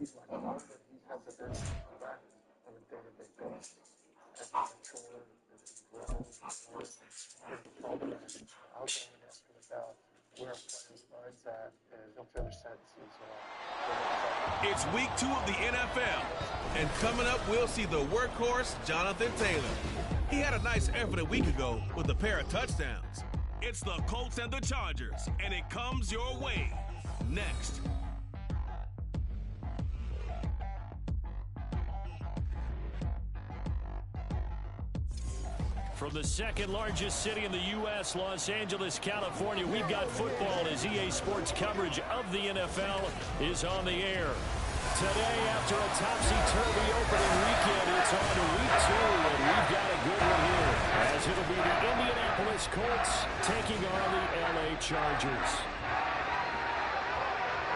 It's week 2 of the NFL, and coming up, we'll see the workhorse, Jonathan Taylor. He had a nice effort a week ago with a pair of touchdowns. It's the Colts and the Chargers, and it comes your way next. From the second largest city in the U.S., Los Angeles, California, we've got football as EA Sports coverage of the NFL is on the air. Today, after a topsy-turvy opening weekend, it's on to week 2, and we've got a good one here, as it'll be the Indianapolis Colts taking on the L.A. Chargers.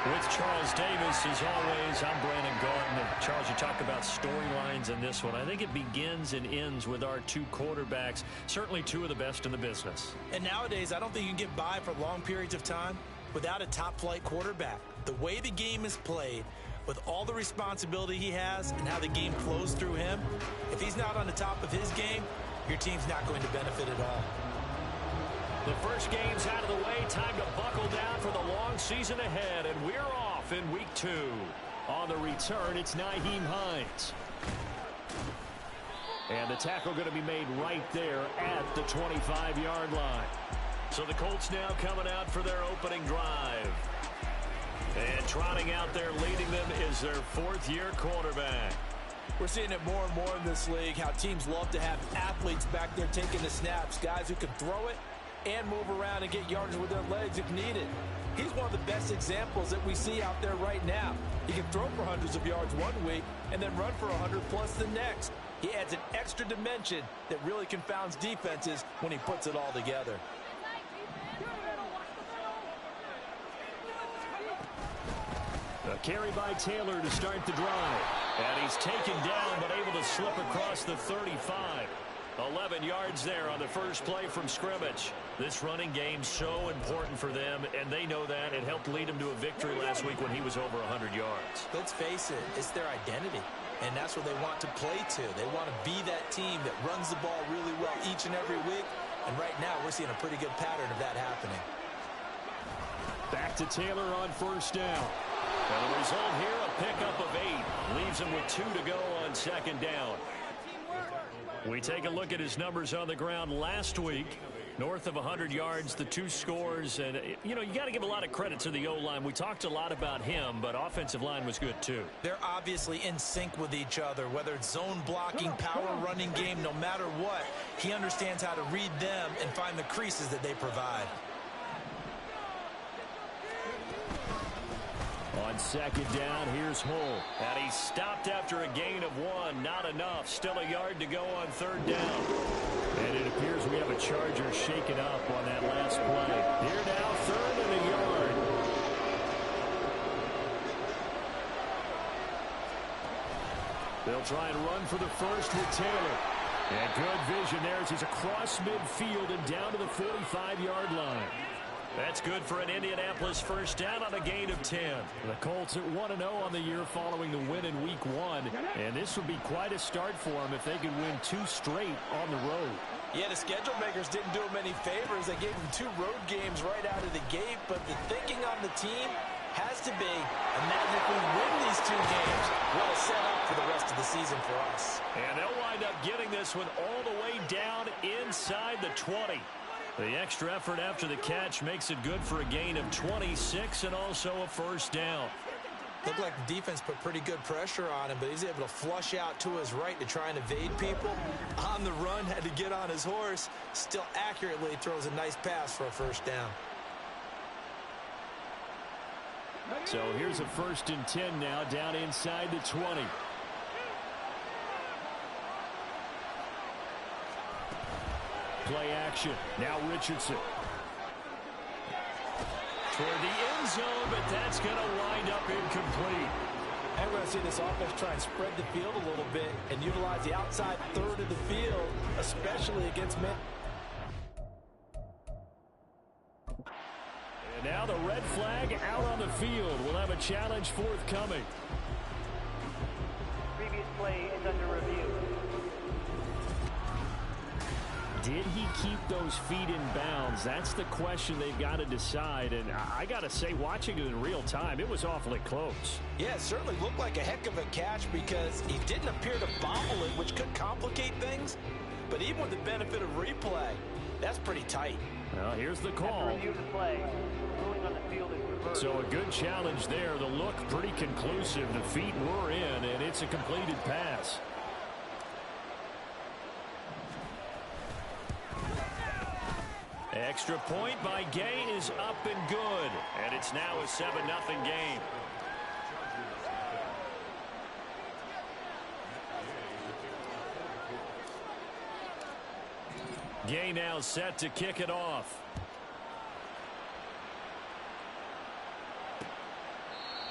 With Charles Davis, as always, I'm Brandon Gaudin. And Charles, you talk about storylines in this one. I think it begins and ends with our two quarterbacks, certainly two of the best in the business. And nowadays, I don't think you can get by for long periods of time without a top-flight quarterback. The way the game is played, with all the responsibility he has and how the game flows through him, if he's not on the top of his game, your team's not going to benefit at all. The first game's out of the way. Time to buckle down for the long season ahead, and we're off in week 2. On the return, it's Nyheim Hines. And the tackle going to be made right there at the 25-yard line. So the Colts now coming out for their opening drive. And trotting out there leading them is their 4th-year quarterback. We're seeing it more and more in this league, how teams love to have athletes back there taking the snaps, guys who can throw it and move around and get yardage with their legs if needed. He's one of the best examples that we see out there right now. He can throw for hundreds of yards one week and then run for 100+ the next. He adds an extra dimension that really confounds defenses when he puts it all together. A carry by Taylor to start the drive. And he's taken down but able to slip across the 35. 11 yards there on the first play from scrimmage. This running game so important for them, and they know that. It helped lead them to a victory last week when he was over 100 yards. Let's face it, it's their identity, and that's what they want to play to. They want to be that team that runs the ball really well each and every week, and right now we're seeing a pretty good pattern of that happening. Back to Taylor on first down. And the result here, a pickup of 8. Leaves him with 2 to go on second down. We take a look at his numbers on the ground last week. North of 100 yards, the 2 scores. And, you know, you got to give a lot of credit to the O-line. We talked a lot about him, but offensive line was good, too. They're obviously in sync with each other, whether it's zone blocking, power running game, no matter what. He understands how to read them and find the creases that they provide. On second down, here's Hull. And he stopped after a gain of 1. Not enough. Still a yard to go on third down. And it appears we have a Charger shaken up on that last play. Here now, 3rd and a yard. They'll try and run for the first with Taylor. And good vision there as he's across midfield and down to the 45-yard line. That's good for an Indianapolis first down on a gain of 10. The Colts at 1-0 on the year following the win in week 1. And this would be quite a start for them if they could win 2 straight on the road. Yeah, the schedule makers didn't do him any favors. They gave him 2 road games right out of the gate. But the thinking on the team has to be, imagine if we win these 2 games, what a setup for the rest of the season for us. And they'll wind up getting this one all the way down inside the 20. The extra effort after the catch makes it good for a gain of 26 and also a first down. Looked like the defense put pretty good pressure on him, but he's able to flush out to his right to try and evade people. On the run, had to get on his horse. Still accurately throws a nice pass for a first down. So here's a 1st and 10 now down inside the 20. Play action. Now Richardson. Toward the end zone, but that's going to wind up incomplete. And we're going to see this offense try and spread the field a little bit and utilize the outside third of the field, especially against men. And now the red flag out on the field. We'll have a challenge forthcoming. play is under review. Did he keep those feet in bounds? That's the question they've got to decide. And I got to say, watching it in real time, it was awfully close. Yeah, it certainly looked like a heck of a catch because he didn't appear to bobble it, which could complicate things. But even with the benefit of replay, that's pretty tight. Well, here's the call. After review of the play, ruling on the field is reversed. So a good challenge there. The look pretty conclusive. The feet were in, and it's a completed pass. Extra point by Gay is up and good. And it's now a 7-0 game. Gay now set to kick it off.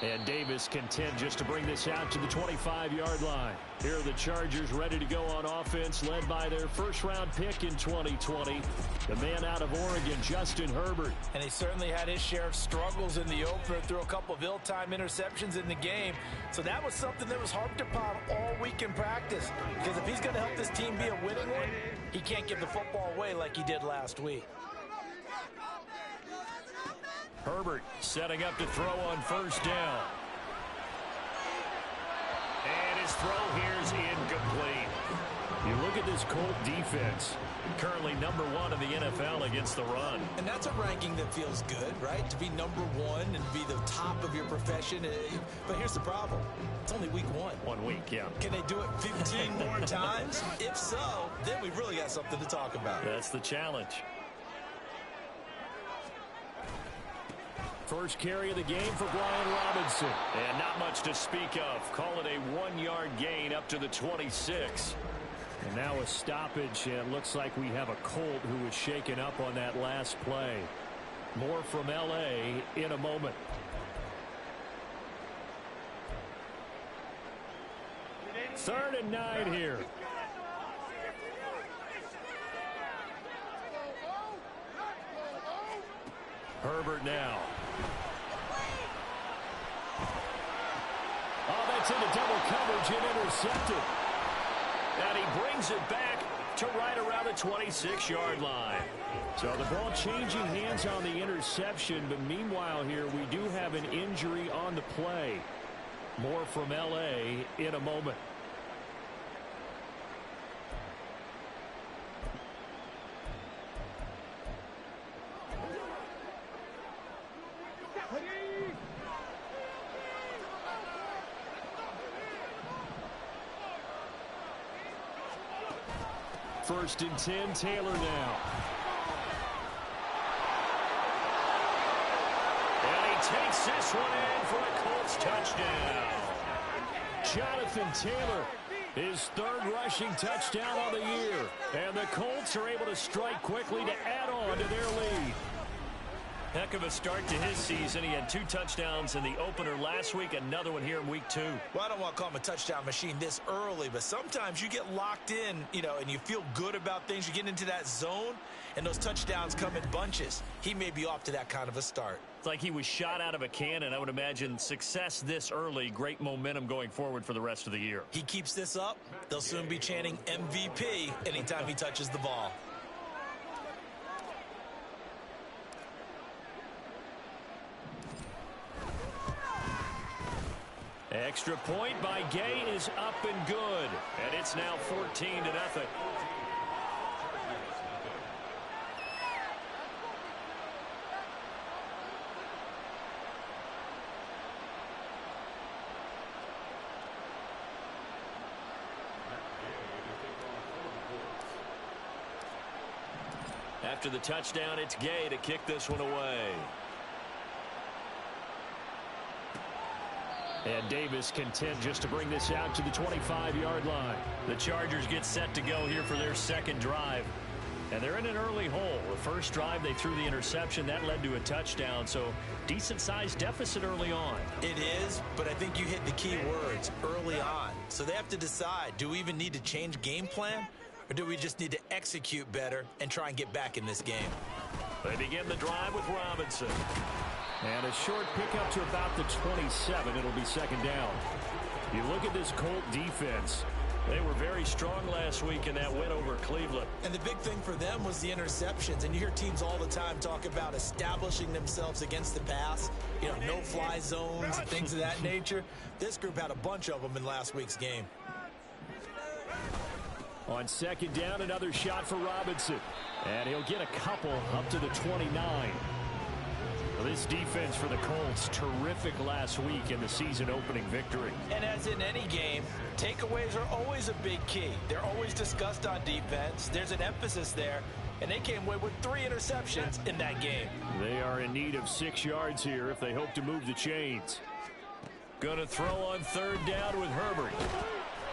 And Davis content just to bring this out to the 25-yard line. Here are the Chargers ready to go on offense, led by their first-round pick in 2020, the man out of Oregon, Justin Herbert. And he certainly had his share of struggles in the opener, threw a couple of ill-timed interceptions in the game. So that was something that was harped upon all week in practice. Because if he's going to help this team be a winning one, he can't give the football away like he did last week. Herbert setting up to throw on first down. And his throw here is incomplete. You look at this Colt defense, currently #1 in the NFL against the run. And that's a ranking that feels good, right? To be #1 and be the top of your profession. But here's the problem. It's only week 1. 1 week, yeah. Can they do it 15 more times? If so, then we've really got something to talk about. That's the challenge. First carry of the game for Brian Robinson. And not much to speak of. Call it a 1-yard gain up to the 26. And now a stoppage, and looks like we have a Colt who was shaken up on that last play. More from L.A. in a moment. Third and 9 here. Herbert now. Oh, that's into double coverage and intercepted. And he brings it back to right around the 26-yard line. So the ball changing hands on the interception, but meanwhile here we do have an injury on the play. More from L.A. in a moment. First and 10, Taylor now. And he takes this one in for a Colts touchdown. Jonathan Taylor, his third rushing touchdown of the year. And the Colts are able to strike quickly to add on to their lead. Heck of a start to his season. He had 2 touchdowns in the opener last week, another one here in week 2. Well, I don't want to call him a touchdown machine this early, but sometimes you get locked in, and you feel good about things. You get into that zone, and those touchdowns come in bunches. He may be off to that kind of a start. It's like he was shot out of a cannon. I would imagine success this early, great momentum going forward for the rest of the year. He keeps this up, they'll soon be chanting MVP anytime he touches the ball. Extra point by Gay is up and good. And it's now 14-0. After the touchdown, it's Gay to kick this one away. And Davis content just to bring this out to the 25-yard line. The Chargers get set to go here for their second drive. And they're in an early hole. The first drive, they threw the interception. That led to a touchdown. So decent-sized deficit early on. It is, but I think you hit the key words, early on. So they have to decide, do we even need to change game plan? Or do we just need to execute better and try and get back in this game? They begin the drive with Robinson. And a short pickup to about the 27. It'll be second down. You look at this Colt defense. They were very strong last week in that win over Cleveland. And the big thing for them was the interceptions. And you hear teams all the time talk about establishing themselves against the pass. You know, no-fly zones and things of that nature. This group had a bunch of them in last week's game. On second down, another shot for Robinson. And he'll get a couple up to the 29. Well, this defense for the Colts, terrific last week in the season-opening victory. And as in any game, takeaways are always a big key. They're always discussed on defense. There's an emphasis there. And they came away with 3 interceptions in that game. They are in need of 6 yards here if they hope to move the chains. Going to throw on third down with Herbert.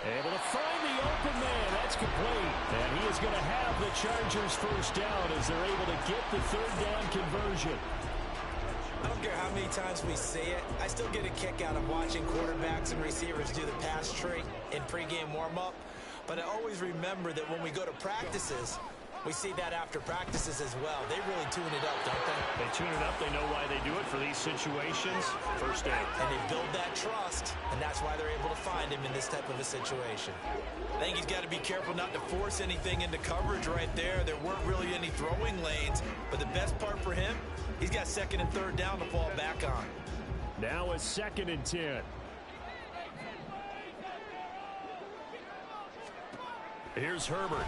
Able to find the open man. That's complete. And he is going to have the Chargers first down as they're able to get the third down conversion. I don't care how many times we say it, I still get a kick out of watching quarterbacks and receivers do the pass tree in pregame warm-up. But I always remember that when we go to practices, we see that after practices as well. They really tune it up, don't they? They tune it up. They know why they do it for these situations. First down. And they build that trust, and that's why they're able to find him in this type of a situation. I think he's got to be careful not to force anything into coverage right there. There weren't really any throwing lanes, but the best part for him, he's got second and third down to fall back on. Now a 2nd and 10. Here's Herbert.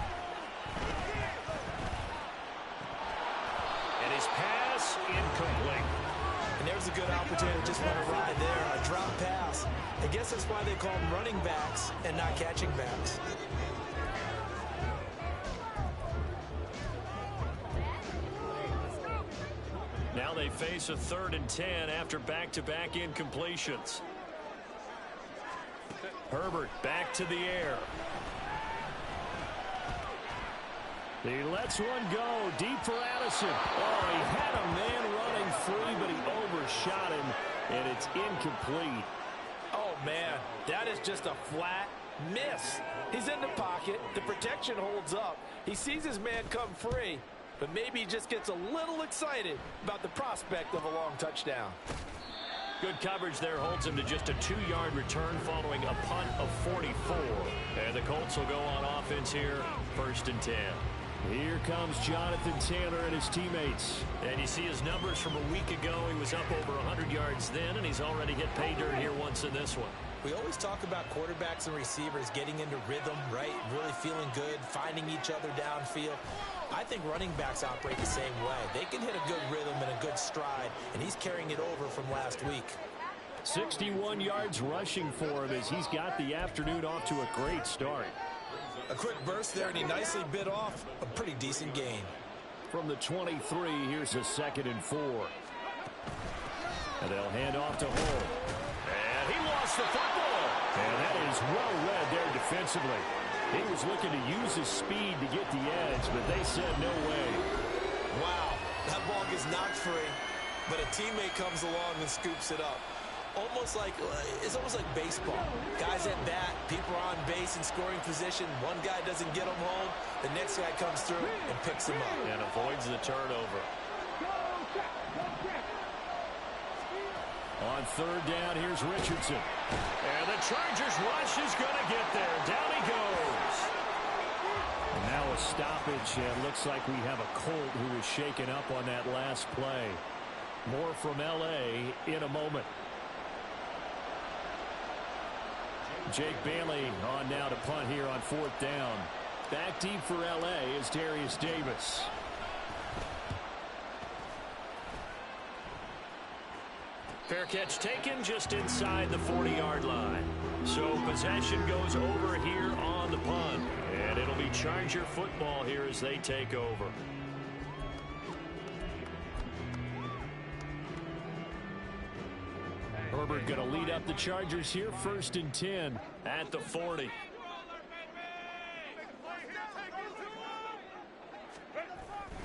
And his pass incomplete. And there's a good opportunity to just want to ride there. A drop pass. I guess that's why they call them running backs and not catching backs. Now they face a 3rd and 10 after back-to-back incompletions. Herbert back to the air. He lets one go deep for Addison. Oh, he had a man running free, but he overshot him, and it's incomplete. Oh, man, that is just a flat miss. He's in the pocket. The protection holds up. He sees his man come free, but maybe he just gets a little excited about the prospect of a long touchdown. Good coverage there holds him to just a 2-yard return following a punt of 44. And the Colts will go on offense here, 1st and 10. Here comes Jonathan Taylor and his teammates. And you see his numbers from a week ago. He was up over 100 yards then, and he's already hit pay dirt here once in this one. We always talk about quarterbacks and receivers getting into rhythm, right? Really feeling good, finding each other downfield. I think running backs operate the same way. They can hit a good rhythm and a good stride, and he's carrying it over from last week. 61 yards rushing for him as he's got the afternoon off to a great start. A quick burst there, and he nicely bit off a pretty decent gain. From the 23, here's a 2nd and 4. And they'll hand off to Hull. And he lost the football. And that is well read there defensively. He was looking to use his speed to get the edge, but they said no way. Wow, that ball gets knocked free, but a teammate comes along and scoops it up. It's almost like baseball. Guys at bat, people are on base in scoring position. One guy doesn't get him home. The next guy comes through and picks him up. And avoids the turnover. On 3rd down, here's Richardson. And the Chargers rush is going to get there. Down he goes. And now a stoppage, and looks like we have a Colt who was shaken up on that last play. More from L.A. in a moment. Jake Bailey on now to punt here on 4th down. Back deep for L.A. is Darius Davis. Fair catch taken just inside the 40-yard line. So possession goes over here on the punt. And it'll be Charger football here as they take over. Herbert going to lead up the Chargers here, 1st and 10 at the 40.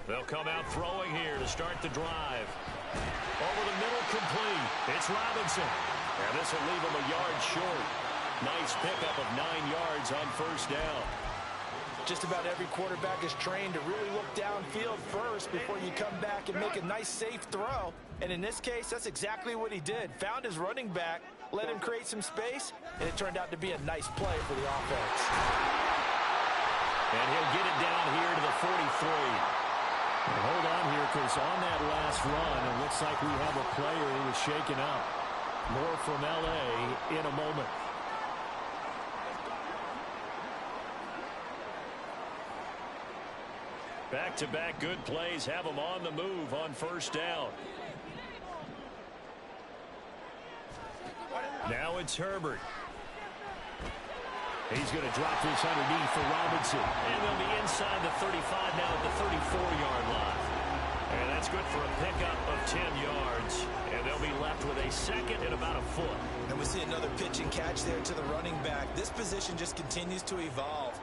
They'll come out throwing here to start the drive. Over the middle, complete. It's Robinson. And this will leave him a yard short. Nice pickup of 9 yards on 1st down. Just about every quarterback is trained to really look downfield first before you come back and make a nice, safe throw. And in this case, that's exactly what he did. Found his running back, let him create some space, and it turned out to be a nice play for the offense. And he'll get it down here to the 43. And hold on here, because on that last run, it looks like we have a player who was shaken up. More from L.A. in a moment. Back-to-back good plays have them on the move on first down. Now it's Herbert. He's going to drop this underneath for Robinson. And they'll be inside the 35 now at the 34-yard line. And that's good for a pickup of 10 yards. And they'll be left with a second and about a foot. And we see another pitch and catch there to the running back. This position just continues to evolve.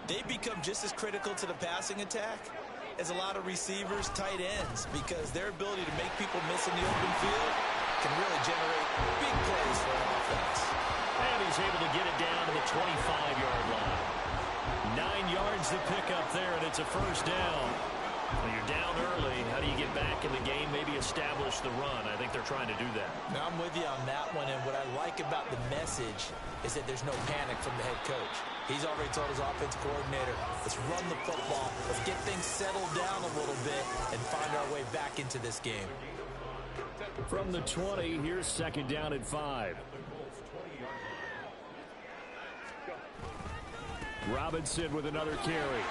They become just as critical to the passing attack as a lot of receivers, tight ends, because their ability to make people miss in the open field can really generate big plays for an offense. And he's able to get it down to the 25-yard line. 9 yards to pick up there, and it's a first down. When you're down early, how do you get back in the game, maybe establish the run? I think they're trying to do that. Now, I'm with you on that one, and what I like about the message is that there's no panic from the head coach. He's already told his offense coordinator, let's run the football, let's get things settled down a little bit, and find our way back into this game. From the 20, here's second down at 5. Robinson with another carry.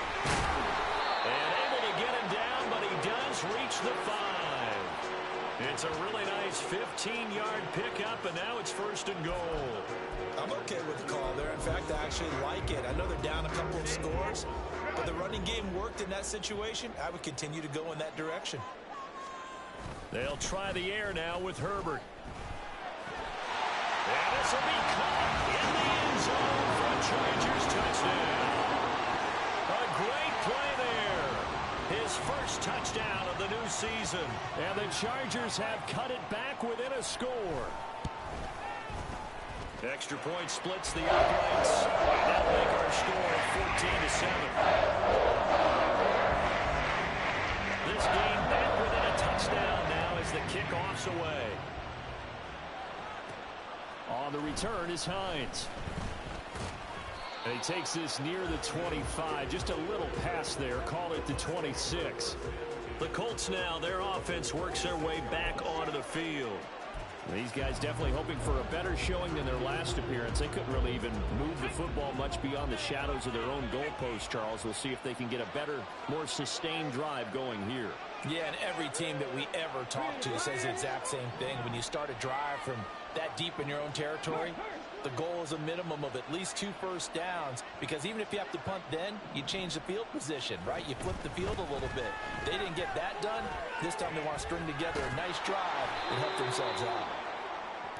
And able to get him down, but he does reach the 5. It's a really nice 15-yard pickup, and now it's first and goal. I'm okay with the call there. In fact, I actually like it. I know they're down a couple of scores, but the running game worked in that situation. I would continue to go in that direction. They'll try the air now with Herbert. And this will be caught in the end zone for a Chargers touchdown. A great play there. His first touchdown of the new season. And the Chargers have cut it back within a score. Extra point splits the uprights. That'll make our score 14-7. This game back within a touchdown now as the kickoff's away. On the return is Hines. And he takes this near the 25. Just a little pass there. Call it the 26. The Colts now, their offense works their way back onto the field. These guys definitely hoping for a better showing than their last appearance. They couldn't really even move the football much beyond the shadows of their own goalpost, Charles. We'll see if they can get a better, more sustained drive going here. Yeah, and every team that we ever talk to says the exact same thing. When you start a drive from that deep in your own territory, the goal is a minimum of at least 2 first downs, because even if you have to punt then, you change the field position, right? You flip the field a little bit. They didn't get that done. This time they want to string together a nice drive and help themselves out.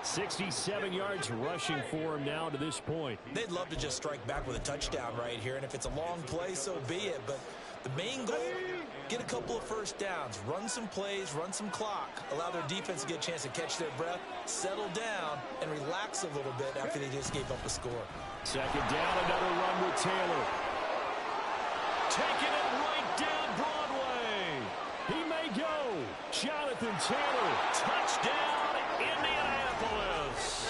67 yards rushing for him now to this point. They'd love to just strike back with a touchdown right here, and if it's a long play, so be it. But the main goal, get a couple of first downs, run some plays, run some clock, allow their defense to get a chance to catch their breath, settle down, and relax a little bit after they just gave up a score. Second down, another run with Taylor. Taking it right down Broadway. He may go. Jonathan Taylor, touchdown Indianapolis.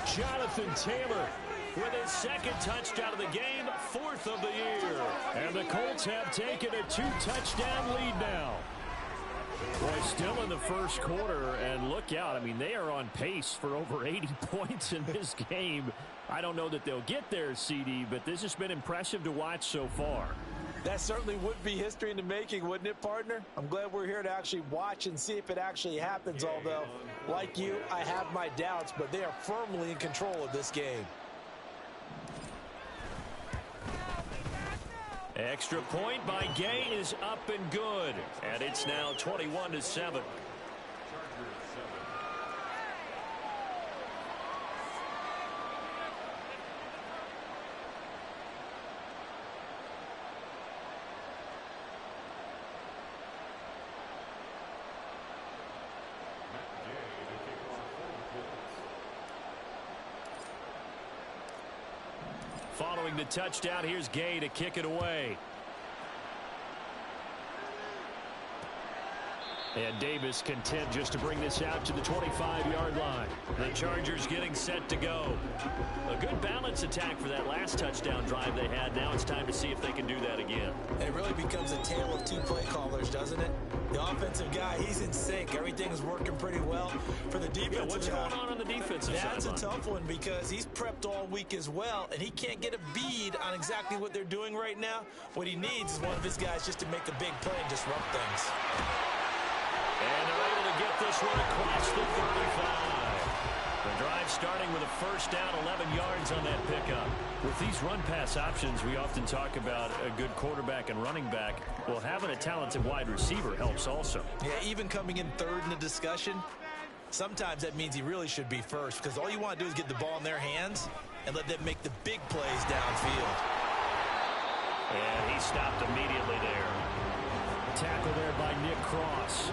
Jonathan Taylor with his second touchdown of the game, 4th of the year. And the Colts have taken a 2-touchdown lead now. Boy, still in the first quarter, and look out. I mean, they are on pace for over 80 points in this game. I don't know that they'll get there, CD, but this has been impressive to watch so far. That certainly would be history in the making, wouldn't it, partner? I'm glad we're here to actually watch and see if it actually happens, although, like you, I have my doubts, but they are firmly in control of this game. Extra point by Gay is up and good. And it's now 21-7. Following the touchdown, here's Gay to kick it away. And Davis content just to bring this out to the 25-yard line. The Chargers getting set to go. A good balance attack for that last touchdown drive they had. Now it's time to see if they can do that again. It really becomes a tale of two play callers, doesn't it? The offensive guy, he's in sync. Everything is working pretty well. For the defensive what's guy, going on the defensive side? That's a tough one because he's prepped all week as well, and he can't get a bead on exactly what they're doing right now. What he needs is one of his guys just to make a big play and disrupt things. And they're able to get this one across the 35. The drive starting with a first down, 11 yards on that pickup. With these run-pass options, we often talk about a good quarterback and running back. Well, having a talented wide receiver helps also. Yeah, even coming in third in the discussion, sometimes that means he really should be first because all you want to do is get the ball in their hands and let them make the big plays downfield. And he stopped immediately there. Tackle there by Nick Cross.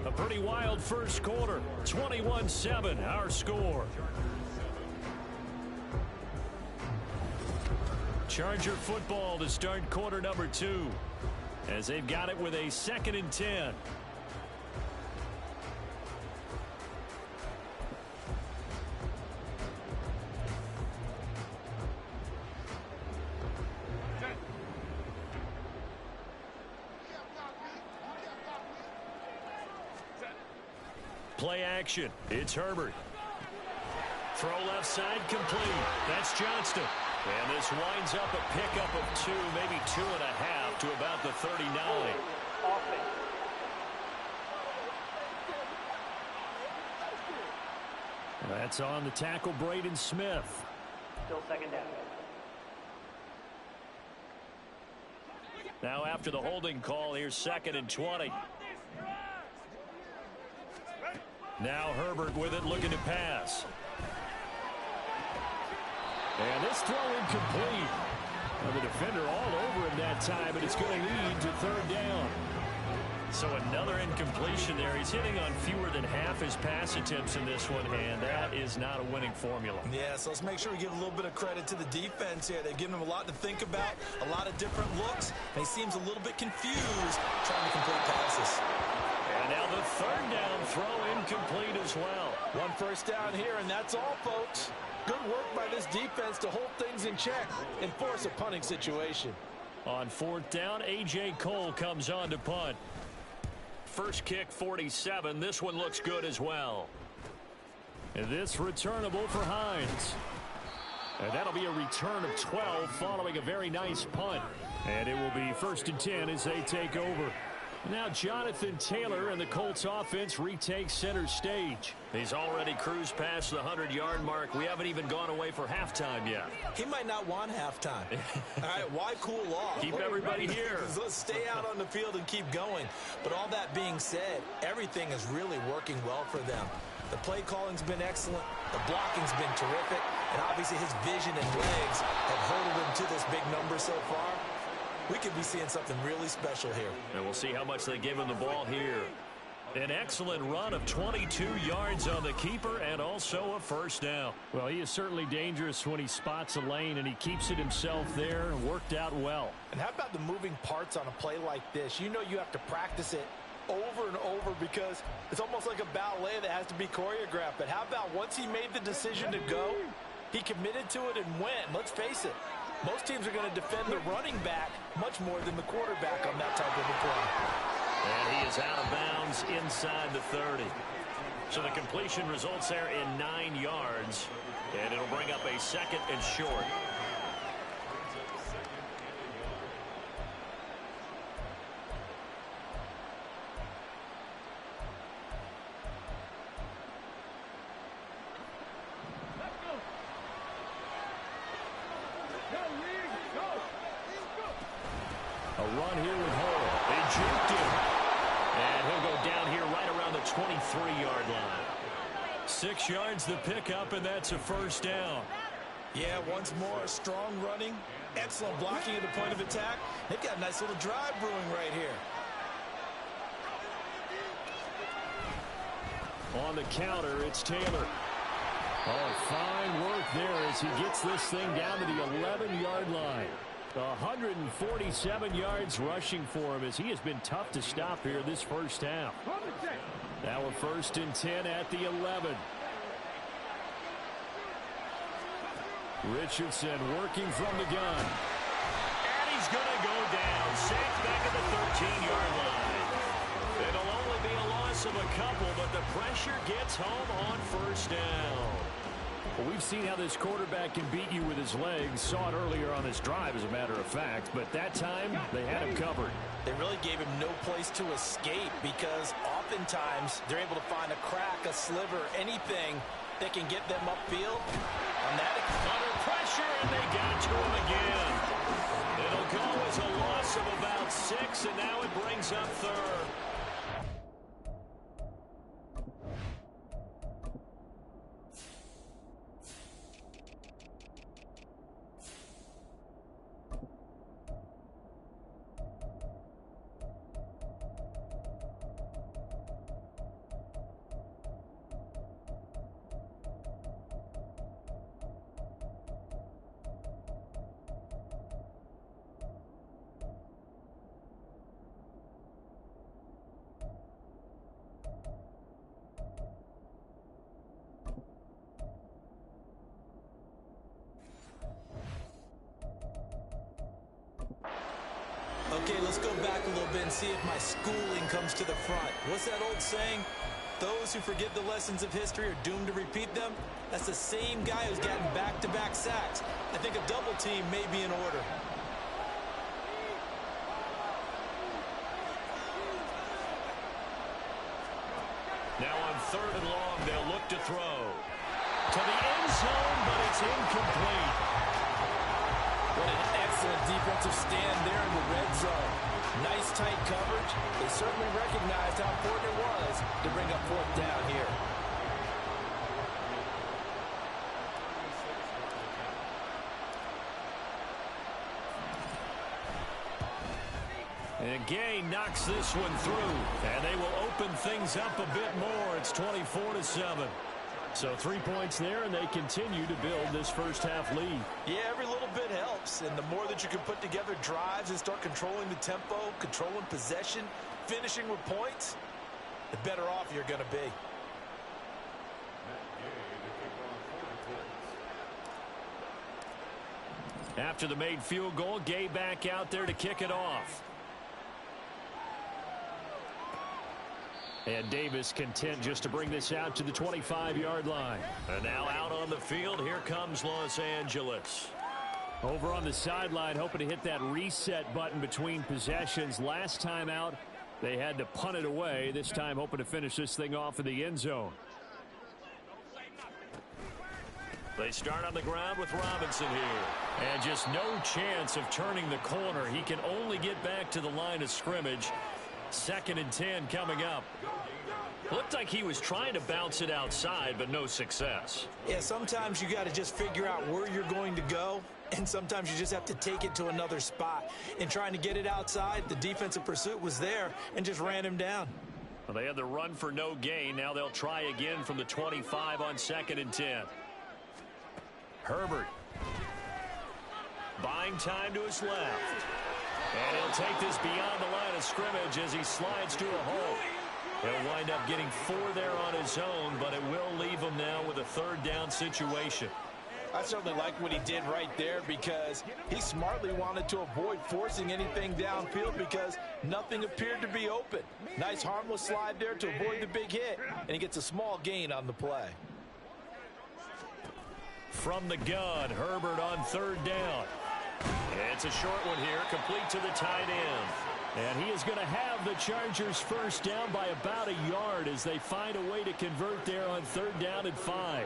A pretty wild first quarter. 21-7, our score. Charger football to start quarter number 2. As they've got it with a 2nd and 10. Play action. It's Herbert. Throw left side complete. That's Johnston. And this winds up a pickup of 2, maybe 2.5 to about the 39. Offense. That's on the tackle, Braden Smith. Still 2nd down. Now after the holding call, here's 2nd and 20. Now Herbert with it, looking to pass. And this throw incomplete. Well, the defender all over him that time, but it's going to lead to 3rd down. So another incompletion there. He's hitting on fewer than half his pass attempts in this one, and that is not a winning formula. Yeah, so let's make sure we give a little bit of credit to the defense here. They've given him a lot to think about, a lot of different looks, and he seems a little bit confused trying to complete passes. And now the 3rd down throw incomplete as well. One first down here, and that's all, folks. Good work by this defense to hold things in check and force a punting situation. On 4th down, A.J. Cole comes on to punt. First kick, 47. This one looks good as well. And this returnable for Hines. And that'll be a return of 12 following a very nice punt. And it will be 1st and 10 as they take over. Now Jonathan Taylor and the Colts offense retake center stage. He's already cruised past the 100-yard mark. We haven't even gone away for halftime yet. He might not want halftime. All right, why cool off? Keep everybody here. Let's stay out on the field and keep going. But all that being said, everything is really working well for them. The play calling's been excellent. The blocking's been terrific. And obviously his vision and legs have herded him to this big number so far. We could be seeing something really special here. And we'll see how much they give him the ball here. An excellent run of 22 yards on the keeper and also a first down. Well, he is certainly dangerous when he spots a lane, and he keeps it himself there and worked out well. And how about the moving parts on a play like this? You know you have to practice it over and over because it's almost like a ballet that has to be choreographed. But how about once he made the decision to go, he committed to it and went. Let's face it. Most teams are going to defend the running back much more than the quarterback on that type of a play. And he is out of bounds inside the 30. So the completion results there in 9 yards. And it'll bring up a 2nd and short. A run here with Hall. They juked him. And he'll go down here right around the 23-yard line. 6 yards the pickup, and that's a first down. Yeah, once more, strong running, excellent blocking at the point of attack. They've got a nice little drive brewing right here. On the counter, it's Taylor. Oh, fine work there as he gets this thing down to the 11-yard line. 147 yards rushing for him as he has been tough to stop here this first half. Now a 1st and 10 at the 11. Richardson working from the gun. And he's going to go down. Sacked back at the 13-yard line. It'll only be a loss of a couple, but the pressure gets home on 1st down. Well, we've seen how this quarterback can beat you with his legs. Saw it earlier on this drive, as a matter of fact. But that time, they had him covered. They really gave him no place to escape because oftentimes they're able to find a crack, a sliver, anything that can get them upfield. And that under pressure, and they got to him again. It'll go as a loss of about 6, and now it brings up 3rd. Okay, let's go back a little bit and see if my schooling comes to the front. What's that old saying? Those who forget the lessons of history are doomed to repeat them. That's the same guy who's gotten back-to-back sacks. I think a double team may be in order. Now on 3rd and long, they'll look to throw. To the end zone, but it's incomplete. What an excellent defensive stand there in the red zone. Nice tight coverage. They certainly recognized how important it was to bring up 4th down here. And Gay knocks this one through, and they will open things up a bit more. It's 24-7. So 3 points there, and they continue to build this first half lead. Yeah, every little bit helps, and the more that you can put together drives and start controlling the tempo, controlling possession, finishing with points, the better off you're going to be. After the made field goal, Gay back out there to kick it off. And Davis content just to bring this out to the 25-yard line. And now out on the field, here comes Los Angeles. Over on the sideline, hoping to hit that reset button between possessions. Last time out, they had to punt it away. This time, hoping to finish this thing off in the end zone. They start on the ground with Robinson here. And just no chance of turning the corner. He can only get back to the line of scrimmage. 2nd and 10 coming up. Looked like he was trying to bounce it outside, but no success. Yeah, sometimes you got to just figure out where you're going to go, and sometimes you just have to take it to another spot. In trying to get it outside, the defensive pursuit was there and just ran him down. Well, they had the run for no gain. Now they'll try again from the 25 on 2nd and 10. Herbert. Buying time to his left. And he'll take this beyond the line of scrimmage as he slides to a hole. He'll wind up getting 4 there on his own, but it will leave him now with a 3rd down situation. I certainly like what he did right there because he smartly wanted to avoid forcing anything downfield because nothing appeared to be open. Nice harmless slide there to avoid the big hit, and he gets a small gain on the play. From the gun, Herbert on 3rd down. It's a short one here, complete to the tight end. And he is going to have the Chargers 1st down by about a yard as they find a way to convert there on 3rd down and 5.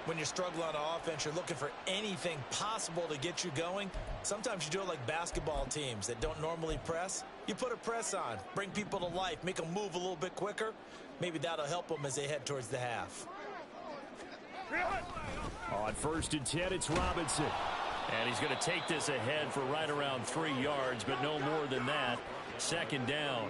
When you're struggling on offense, you're looking for anything possible to get you going. Sometimes you do it like basketball teams that don't normally press. You put a press on, bring people to life, make them move a little bit quicker. Maybe that'll help them as they head towards the half. On 1st and 10, it's Robinson. And he's going to take this ahead for right around 3 yards, but no more than that. 2nd down.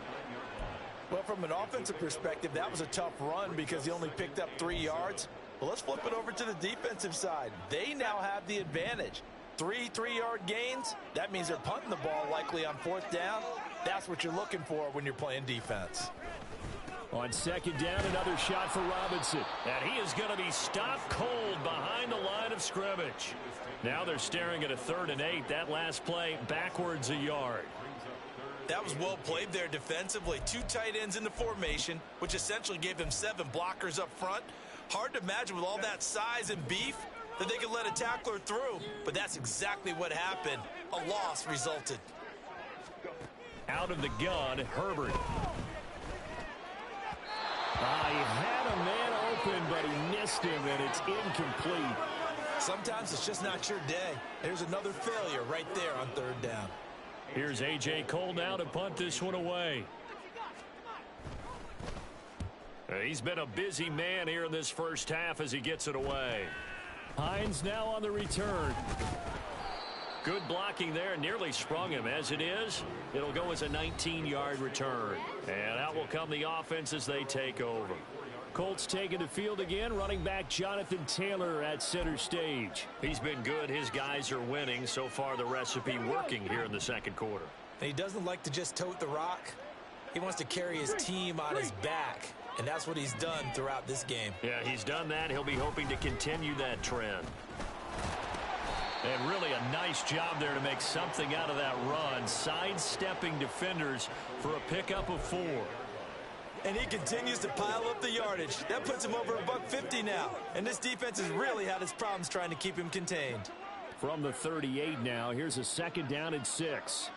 Well, from an offensive perspective, that was a tough run because he only picked up 3 yards. Well, let's flip it over to the defensive side. They now have the advantage. 3 3-yard gains, that means they're punting the ball likely on 4th down. That's what you're looking for when you're playing defense. On 2nd down, another shot for Robinson. And he is going to be stopped cold behind the line of scrimmage. Now they're staring at a 3rd and 8. That last play backwards a yard. That was well played there defensively. 2 tight ends in the formation, which essentially gave them 7 blockers up front. Hard to imagine with all that size and beef that they could let a tackler through, but that's exactly what happened. A loss resulted. Out of the gun, Herbert. He had a man open, but he missed him, and it's incomplete. Sometimes it's just not your day. There's another failure right there on 3rd down. Here's A.J. Cole now to punt this one away. He's been a busy man here in this first half as he gets it away. Hines now on the return. Good blocking there, nearly sprung him. As it is, it'll go as a 19-yard return. And out will come the offense as they take over. Colts taking the field again, running back Jonathan Taylor at center stage. He's been good. His guys are winning. So far, the recipe working here in the 2nd quarter. And he doesn't like to just tote the rock. He wants to carry his team on his back. And that's what he's done throughout this game. Yeah, he's done that. He'll be hoping to continue that trend. And really a nice job there to make something out of that run. Sidestepping defenders for a pickup of 4. And he continues to pile up the yardage. That puts him over $150 now. And this defense has really had its problems trying to keep him contained. From the 38 now, here's a 2nd down and 6.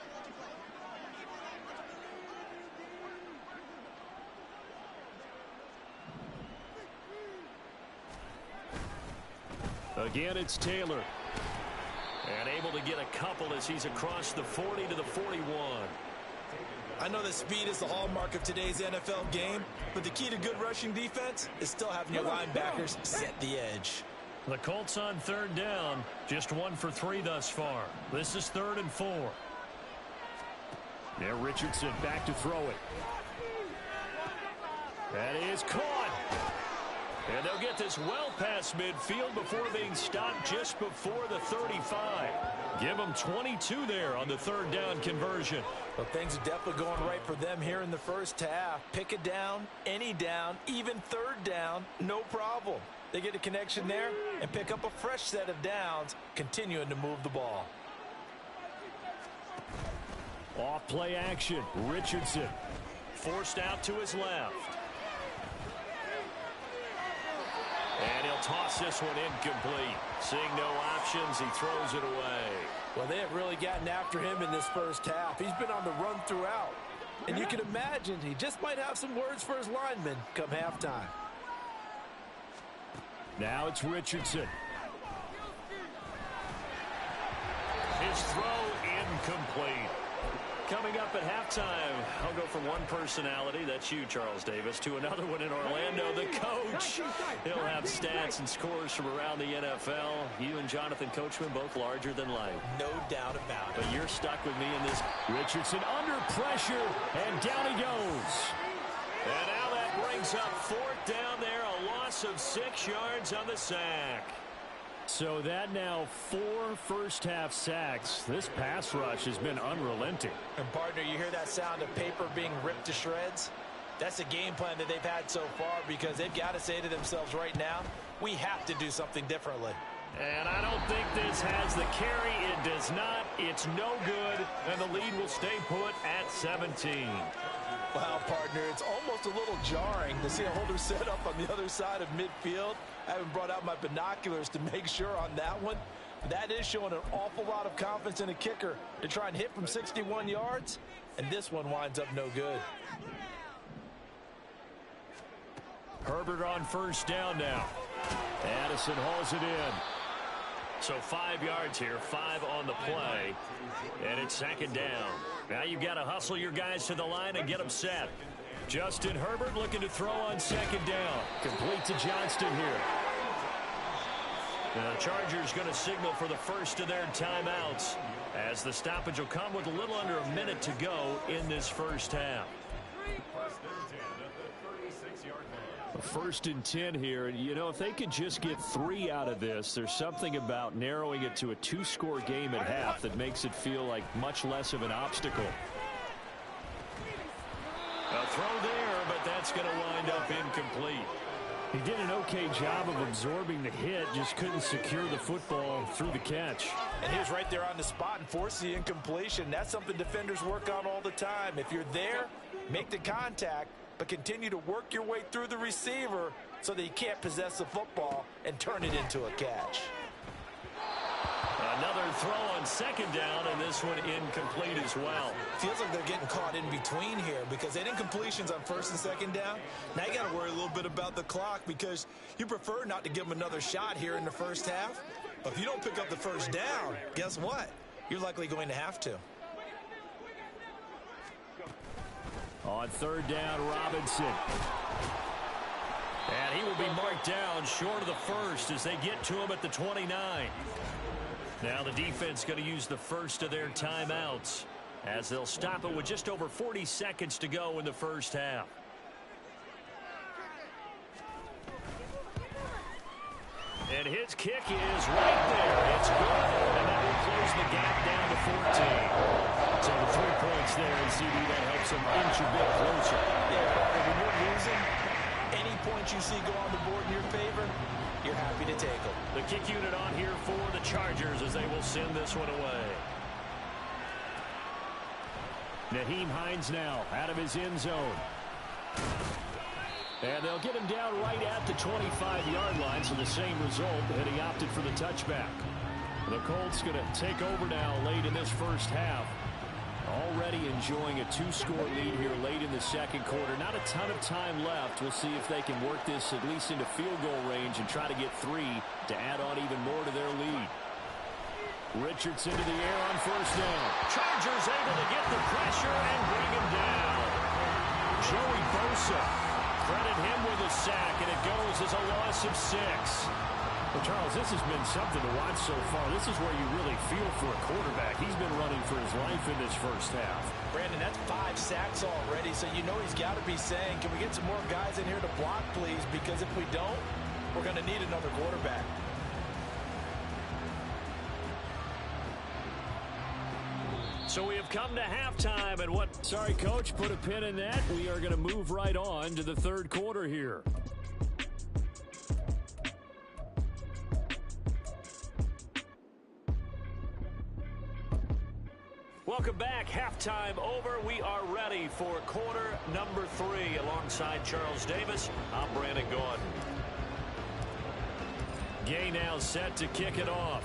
Again, it's Taylor. And able to get a couple as he's across the 40 to the 41. I know that speed is the hallmark of today's NFL game, but the key to good rushing defense is still having your linebackers set the edge. The Colts on 3rd down, just 1 for 3 thus far. This is 3rd and 4. Now Richardson back to throw it. That is caught. And they'll get this well past midfield before being stopped just before the 35. Give them 22 there on the 3rd down conversion. Well, things are definitely going right for them here in the first half. Pick a down, any down, even 3rd down, no problem. They get a connection there and pick up a fresh set of downs, continuing to move the ball. Off play action. Richardson forced out to his left. And he'll toss this one incomplete. Seeing no options, he throws it away. Well, they have really gotten after him in this first half. He's been on the run throughout. And you can imagine he just might have some words for his linemen come halftime. Now it's Richardson. His throw incomplete. Coming up at halftime, I'll go from one personality, that's you, Charles Davis, to another one in Orlando, the coach. He'll have stats and scores from around the NFL. You and Jonathan Coachman both larger than life. No doubt about it. But you're stuck with me in this. Richardson under pressure, and down he goes. And now that brings up 4th down there, a loss of 6 yards on the sack. So that now 4 first-half sacks. This pass rush has been unrelenting. And, partner, you hear that sound of paper being ripped to shreds? That's the game plan that they've had so far because they've got to say to themselves right now, we have to do something differently. And I don't think this has the carry. It does not. It's no good, and the lead will stay put at 17. Wow, partner, it's almost a little jarring to see a holder set up on the other side of midfield. I haven't brought out my binoculars to make sure on that one. That is showing an awful lot of confidence in a kicker to try and hit from 61 yards, and this one winds up no good. Herbert on 1st down now. Addison hauls it in. So 5 yards here, 5 on the play, and it's 2nd down. Now you've got to hustle your guys to the line and get them set. Justin Herbert looking to throw on 2nd down. Complete to Johnston here. The Chargers going to signal for the first of their timeouts as the stoppage will come with a little under a minute to go in this first half. First and 10 here, and you know, if they could just get 3 out of this, there's something about narrowing it to a 2-score game at half that makes it feel like much less of an obstacle. A throw there, but that's going to wind up incomplete. He did an okay job of absorbing the hit, just couldn't secure the football through the catch. And he was right there on the spot and forced the incompletion. That's something defenders work on all the time. If you're there, make the contact, but continue to work your way through the receiver so that he can't possess the football and turn it into a catch. Another throw on second down, and this one incomplete as well. Feels like they're getting caught in between here because they had incompletions on first and second down. Now you got to worry a little bit about the clock because you prefer not to give them another shot here in the first half. But if you don't pick up the first down, guess what? You're likely going to have to. On third down, Robinson. And he will be marked down short of the first as they get to him at the 29. Now the defense going to use the first of their timeouts as they'll stop it with just over 40 seconds to go in the first half. And his kick is right there. It's good, and that will close the gap down to 14. So the 3 points there, and CD, that helps them inch a bit closer. Yeah, when you're losing, any points you see go on the board in your favor, you're happy to take them. The kick unit on here for the Chargers as they will send this one away. Nyheim Hines now out of his end zone. And they'll get him down right at the 25-yard line, so the same result, and he opted for the touchback. The Colts going to take over now late in this first half. Already enjoying a 2-score lead here late in the second quarter. Not a ton of time left. We'll see if they can work this at least into field goal range and try to get 3 to add on even more to their lead. Richardson to the air on first down. Chargers able to get the pressure and bring him down. Joey Bosa, credit him with a sack, and it goes as a loss of 6. Well, Charles, this has been something to watch so far. This is where you really feel for a quarterback. He's been running for his life in this first half. Brandon, that's 5 sacks already, so you know he's got to be saying, can we get some more guys in here to block, please? Because if we don't, we're going to need another quarterback. So we have come to halftime, and sorry, Coach, put a pin in that. We are going to move right on to the third quarter here. Welcome back. Halftime over. We are ready for quarter number 3. Alongside Charles Davis, I'm Brandon Gaudin. Gay now set to kick it off.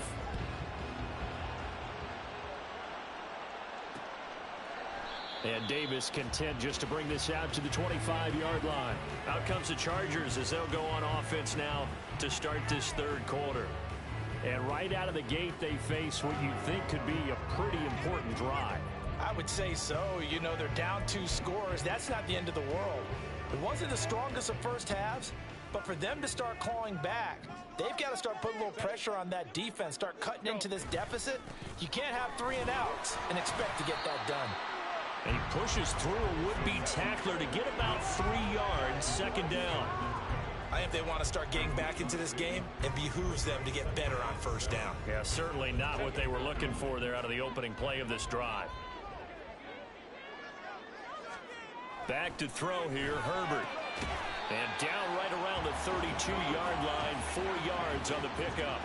And Davis content just to bring this out to the 25-yard line. Out comes the Chargers as they'll go on offense now to start this third quarter. And right out of the gate, they face what you'd think could be a pretty important drive. I would say so. You know, they're down 2 scores. That's not the end of the world. It wasn't the strongest of first halves, but for them to start clawing back, they've got to start putting a little pressure on that defense, start cutting into this deficit. You can't have 3 and outs and expect to get that done. And he pushes through a would-be tackler to get about 3 yards, second down. I think they want to start getting back into this game. It behooves them to get better on first down. Yeah, certainly not what they were looking for there out of the opening play of this drive. Back to throw here, Herbert. And down right around the 32-yard line, 4 yards on the pickup.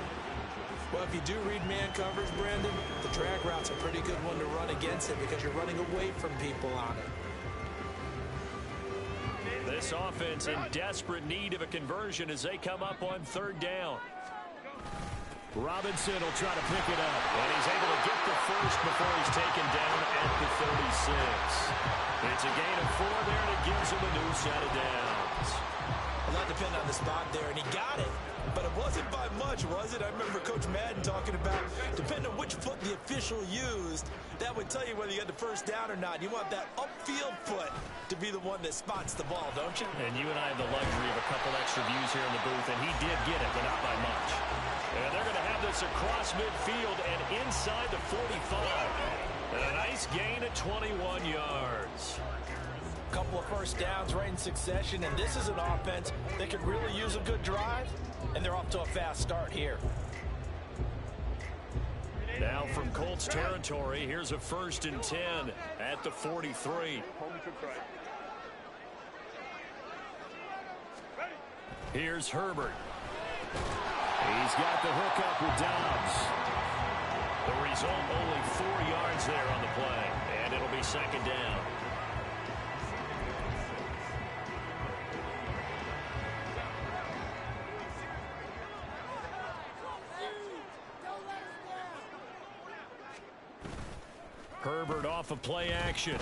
Well, if you do read man coverage, Brandon, the drag route's a pretty good one to run against it because you're running away from people on it. This offense in desperate need of a conversion as they come up on third down. Robinson will try to pick it up, and he's able to get the first before he's taken down at the 36. It's a gain of 4 there, and it gives him a new set of downs. A lot depended on the spot there, and he got it. But it wasn't by much, was it? I remember Coach Madden talking about, depending on which foot the official used, that would tell you whether you got the first down or not. You want that upfield foot to be the one that spots the ball, don't you? And you and I have the luxury of a couple extra views here in the booth, and he did get it, but not by much. And they're going to have this across midfield and inside the 45. And a nice gain of 21 yards. A couple of first downs right in succession, and this is an offense that could really use a good drive, and they're off to a fast start here. Now from Colts territory, here's a 1st and 10 at the 43. Here's Herbert. He's got the hook up with Dobbs. The result, only 4 yards there on the play, and it'll be 2nd down. Herbert off of play action.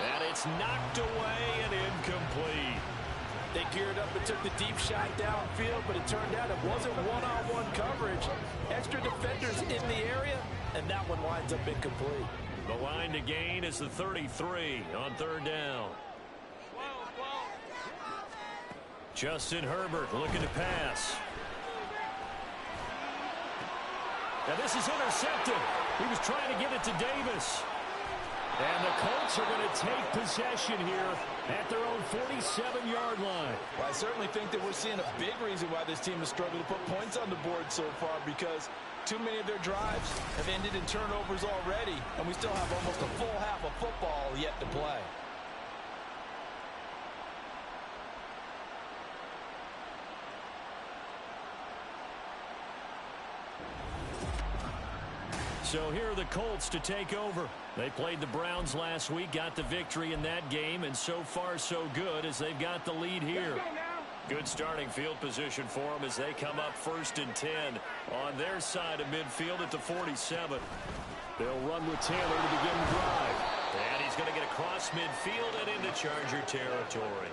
And it's knocked away and incomplete. They geared up and took the deep shot downfield, but it turned out it wasn't one-on-one coverage. Extra defenders in the area, and that one winds up incomplete. The line to gain is the 33 on 3rd down. Justin Herbert looking to pass. Now this is intercepted. He was trying to get it to Davis. And the Colts are going to take possession here at their own 47-yard line. Well, I certainly think that we're seeing a big reason why this team has struggled to put points on the board so far, because too many of their drives have ended in turnovers already, and we still have almost a full half of football yet to play. So here are the Colts to take over. They played the Browns last week, got the victory in that game, and so far so good as they've got the lead here. Good starting field position for them as they come up 1st and 10 on their side of midfield at the 47. They'll run with Taylor to begin the drive. And he's going to get across midfield and into Charger territory.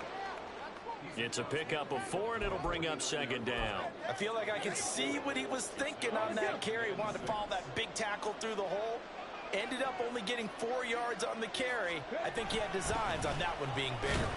It's a pickup of 4, and it'll bring up 2nd down. I feel like I can see what he was thinking on that carry. He wanted to follow that big tackle through the hole. Ended up only getting 4 yards on the carry. I think he had designs on that one being bigger.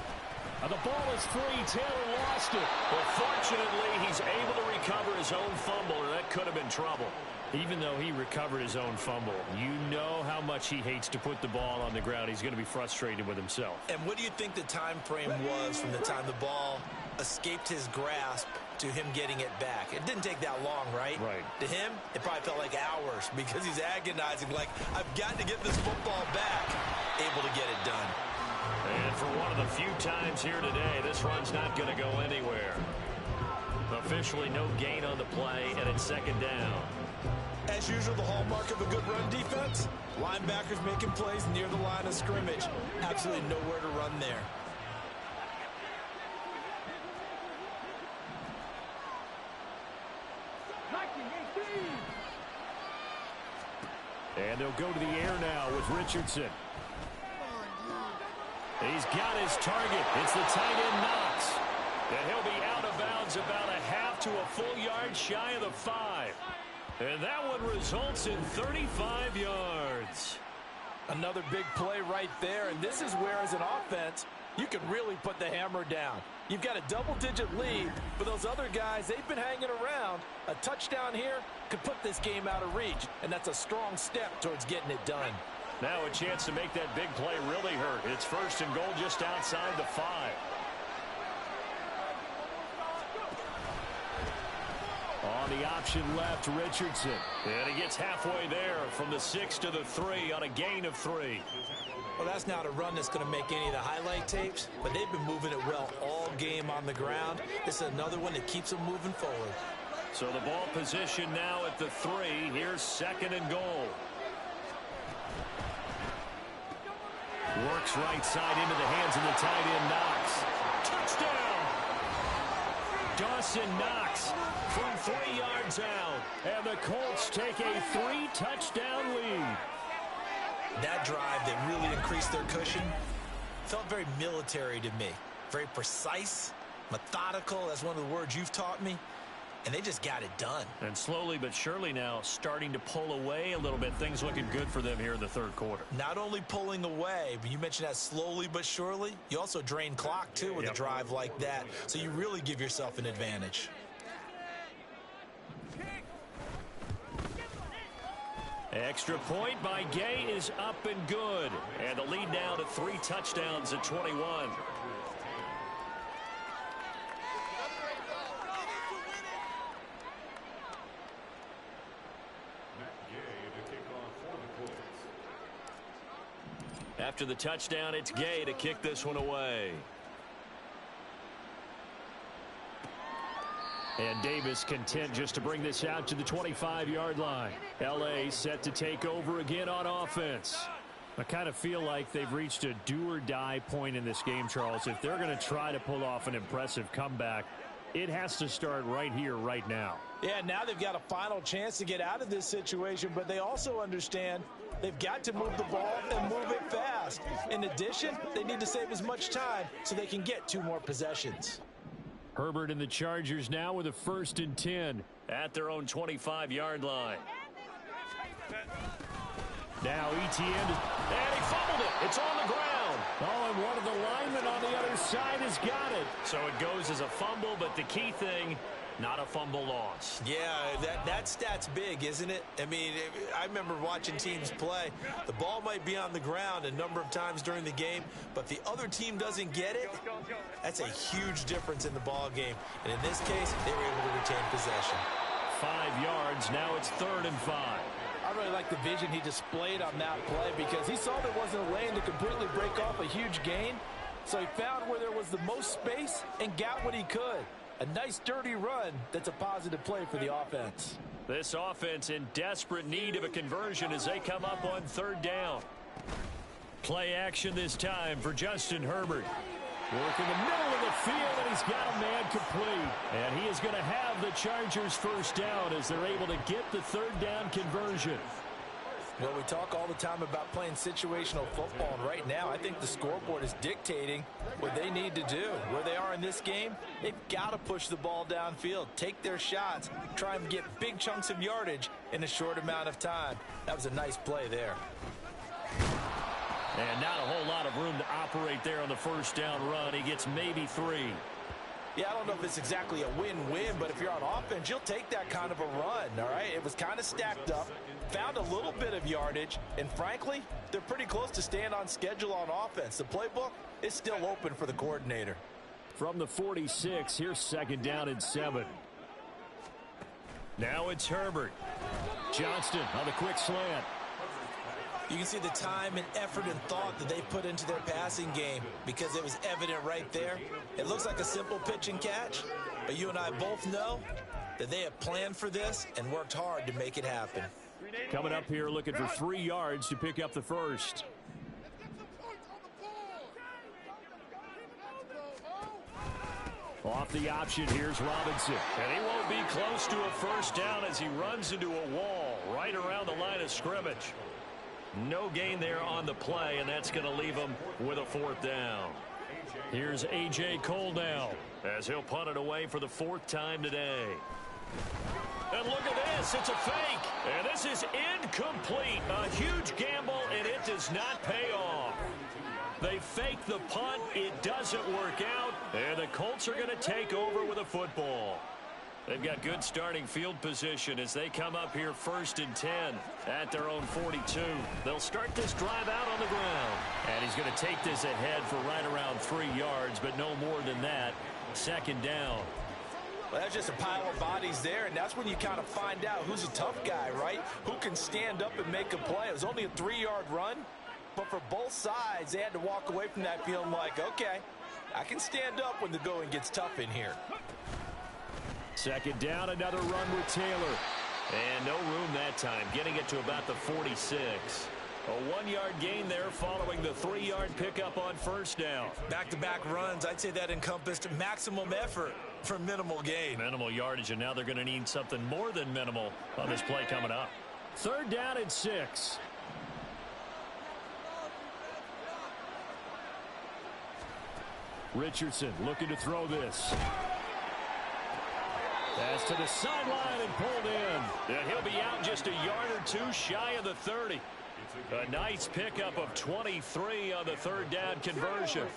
The ball is free. Taylor lost it. But fortunately, he's able to recover his own fumble, or that could have been trouble. Even though he recovered his own fumble, you know how much he hates to put the ball on the ground. He's going to be frustrated with himself. And what do you think the time frame was from the time the ball escaped his grasp to him getting it back? It didn't take that long, right? Right. To him, it probably felt like hours because he's agonizing, like, I've got to get this football back. Able to get it done. And for one of the few times here today, this run's not going to go anywhere. Officially no gain on the play, and it's 2nd down. As usual, the hallmark of a good run defense, linebackers making plays near the line of scrimmage. Absolutely nowhere to run there. And they'll go to the air now with Richardson. He's got his target. It's the tight end Knox. And he'll be out of bounds about a half to a full yard shy of the 5. And that one results in 35 yards. Another big play right there, and this is where, as an offense, you can really put the hammer down. You've got a double-digit lead, but those other guys, they've been hanging around. A touchdown here could put this game out of reach, and that's a strong step towards getting it done. Now a chance to make that big play really hurt. It's 1st and goal just outside the 5. On the option left, Richardson. And he gets halfway there from the 6 to the 3 on a gain of 3. Well, that's not a run that's going to make any of the highlight tapes, but they've been moving it well all game on the ground. This is another one that keeps them moving forward. So the ball position now at the 3. Here's 2nd and goal. Works right side into the hands of the tight end Knox. Touchdown! Dawson Knox from 3 yards out. And the Colts take a 3-touchdown lead. That drive that really increased their cushion felt very military to me. Very precise, methodical. That's one of the words you've taught me. and they just got it done. And slowly but surely now starting to pull away a little bit. Things looking good for them here in the third quarter. Not only pulling away, but you mentioned that slowly but surely. You also drain clock, too, with a drive like that. So you really give yourself an advantage. Extra point by Gay is up and good. And the lead now to 3 touchdowns at 21. After the touchdown, it's Gay to kick this one away. And Davis content just to bring this out to the 25-yard line. L.A. set to take over again on offense. I kind of feel like they've reached a do-or-die point in this game, Charles. If they're going to try to pull off an impressive comeback, it has to start right here, right now. Yeah, now they've got a final chance to get out of this situation, but they also understand they've got to move the ball and move it fast. In addition, they need to save as much time so they can get 2 more possessions. Herbert and the Chargers now with a 1st and 10 at their own 25-yard line. Now ETN, and he fumbled it. It's on the ground. Oh, and one of the linemen on the other side has got it. So it goes as a fumble, but the key thing, not a fumble loss. Yeah, that stat's big, isn't it? I mean, I remember watching teams play. The ball might be on the ground a number of times during the game, but if the other team doesn't get it, that's a huge difference in the ball game. And in this case, they were able to retain possession. 5 yards. Now it's 3rd and 5. I really like the vision he displayed on that play because he saw there wasn't a lane to completely break off a huge gain. So he found where there was the most space and got what he could. A nice dirty run that's a positive play for the offense. This offense in desperate need of a conversion as they come up on 3rd down. Play action this time for Justin Herbert. Working the middle of the field, and he's got a man complete. And he is going to have the Chargers 1st down as they're able to get the 3rd down conversion. Well, we talk all the time about playing situational football, and right now I think the scoreboard is dictating what they need to do. Where they are in this game, they've got to push the ball downfield, take their shots, try and get big chunks of yardage in a short amount of time. That was a nice play there. And not a whole lot of room to operate there on the 1st down run. He gets maybe 3. Yeah, I don't know if it's exactly a win-win, but if you're on offense, you'll take that kind of a run, all right? It was kind of stacked up, found a little bit of yardage, and frankly, they're pretty close to staying on schedule on offense. The playbook is still open for the coordinator. From the 46, here's 2nd down and 7. Now it's Herbert. Johnston on the quick slant. You can see the time and effort and thought that they put into their passing game because it was evident right there. It looks like a simple pitch and catch, but you and I both know that they have planned for this and worked hard to make it happen. Coming up here looking for 3 yards to pick up the 1st. Off the option, here's Robinson. And he won't be close to a 1st down as he runs into a wall right around the line of scrimmage. No gain there on the play, and that's going to leave him with a 4th down. Here's A.J. Cole now as he'll punt it away for the 4th time today. And look at this. It's a fake. And this is incomplete. A huge gamble, and it does not pay off. They fake the punt. It doesn't work out, and the Colts are going to take over with a football. They've got good starting field position as they come up here 1st and 10 at their own 42. They'll start this drive out on the ground. And he's going to take this ahead for right around 3 yards, but no more than that. 2nd down. Well, that's just a pile of bodies there, and that's when you kind of find out who's a tough guy, right? Who can stand up and make a play. It was only a 3-yard run, but for both sides, they had to walk away from that feeling like, okay, I can stand up when the going gets tough in here. 2nd down, another run with Taylor. And no room that time, getting it to about the 46. A 1-yard gain there following the 3-yard pickup on 1st down. Back-to-back runs, I'd say that encompassed maximum effort for minimal gain. Minimal yardage, and now they're going to need something more than minimal on this play coming up. 3rd down and 6. Richardson looking to throw this. That's to the sideline and pulled in. And he'll be out just a yard or two shy of the 30. A nice pickup of 23 on the third down conversion.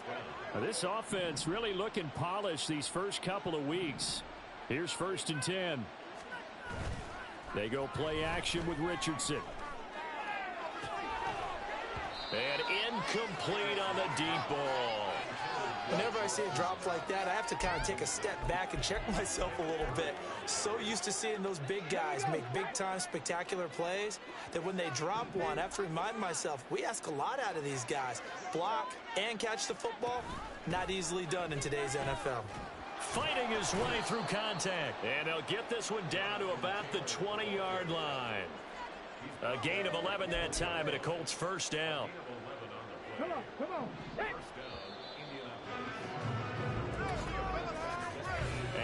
Now, this offense really looking polished these first couple of weeks. Here's 1st and 10. They go play action with Richardson. And incomplete on the deep ball. Whenever I see a drop like that, I have to kind of take a step back and check myself a little bit. So used to seeing those big guys make big-time spectacular plays that when they drop one, I have to remind myself, we ask a lot out of these guys. Block and catch the football, not easily done in today's NFL. Fighting his way through contact. And they'll get this one down to about the 20-yard line. A gain of 11 that time and a Colts first down. Come on. Hey.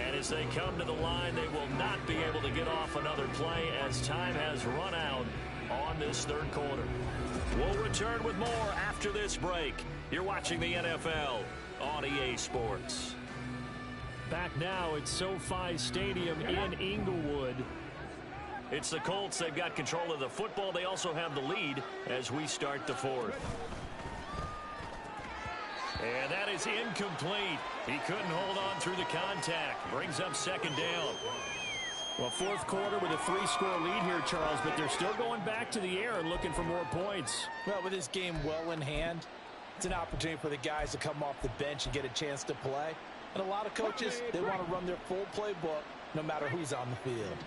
And as they come to the line, they will not be able to get off another play as time has run out on this third quarter. We'll return with more after this break. You're watching the NFL on EA Sports. Back now at SoFi Stadium in Inglewood. It's the Colts. They've got control of the football. They also have the lead as we start the fourth. And that is incomplete. He couldn't hold on through the contact. Brings up 2nd down. Well, fourth quarter with a 3-score lead here, Charles, but they're still going back to the air and looking for more points. Well, with this game well in hand, it's an opportunity for the guys to come off the bench and get a chance to play. And a lot of coaches, they want to run their full playbook no matter who's on the field.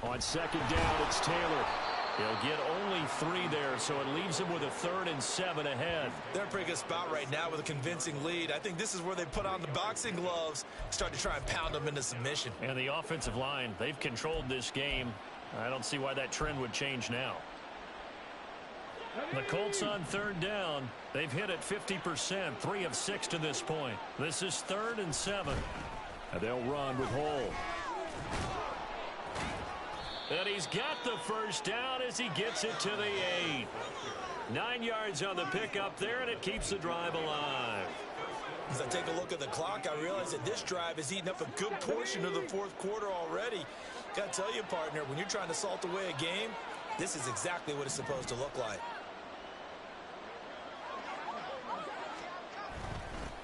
On 2nd down, it's Taylor. He'll get only 3 there, so it leaves him with a 3rd and 7 ahead. They're in a pretty good spot right now with a convincing lead. I think this is where they put on the boxing gloves, start to try and pound them into submission. And the offensive line, they've controlled this game. I don't see why that trend would change now. The Colts on 3rd down. They've hit it 50%, 3 of 6 to this point. This is 3rd and 7. And they'll run with Hole. And he's got the first down as he gets it to the 8. 9 yards on the pickup there, and it keeps the drive alive. As I take a look at the clock, I realize that this drive has eaten up a good portion of the fourth quarter already. Got to tell you, partner, when you're trying to salt away a game, this is exactly what it's supposed to look like.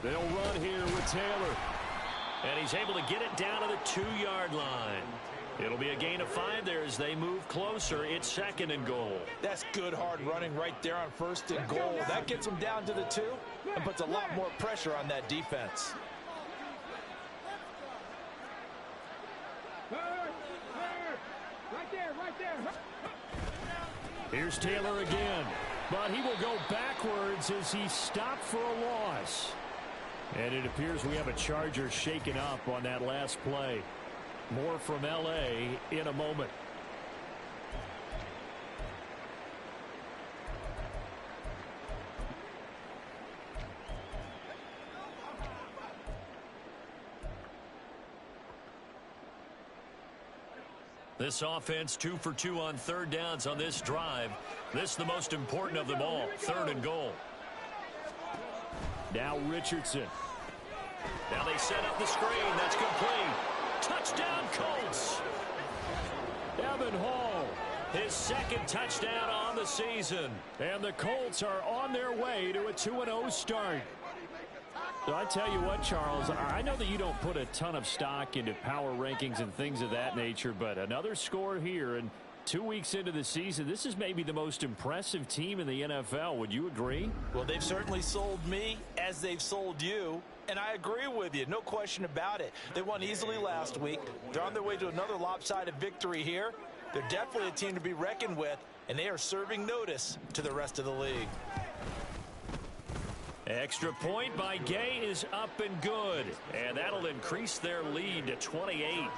They'll run here with Taylor. And he's able to get it down to the 2-yard line. It'll be a gain of 5 there as they move closer. It's 2nd and goal. That's good hard running right there on 1st and goal. That gets them down to the 2 and puts a lot more pressure on that defense. Right there. Here's Taylor again. But he will go backwards as he stopped for a loss. And it appears we have a Charger shaken up on that last play. More from L.A. in a moment. This offense 2 for 2 on 3rd downs on this drive. This is the most important of them all. 3rd and goal. Now Richardson. Now they set up the screen. That's complete. Touchdown Colts. Evan Hall, his 2nd touchdown on the season. And the Colts are on their way to a 2-0 start. So I tell you what, Charles, I know that you don't put a ton of stock into power rankings and things of that nature, but another score here, and 2 weeks into the season, this is maybe the most impressive team in the NFL. Would you agree? Well, they've certainly sold me as they've sold you. And I agree with you, no question about it. They won easily last week. They're on their way to another lopsided victory here. They're definitely a team to be reckoned with, and they are serving notice to the rest of the league. Extra point by Gay is up and good, and that'll increase their lead to 28.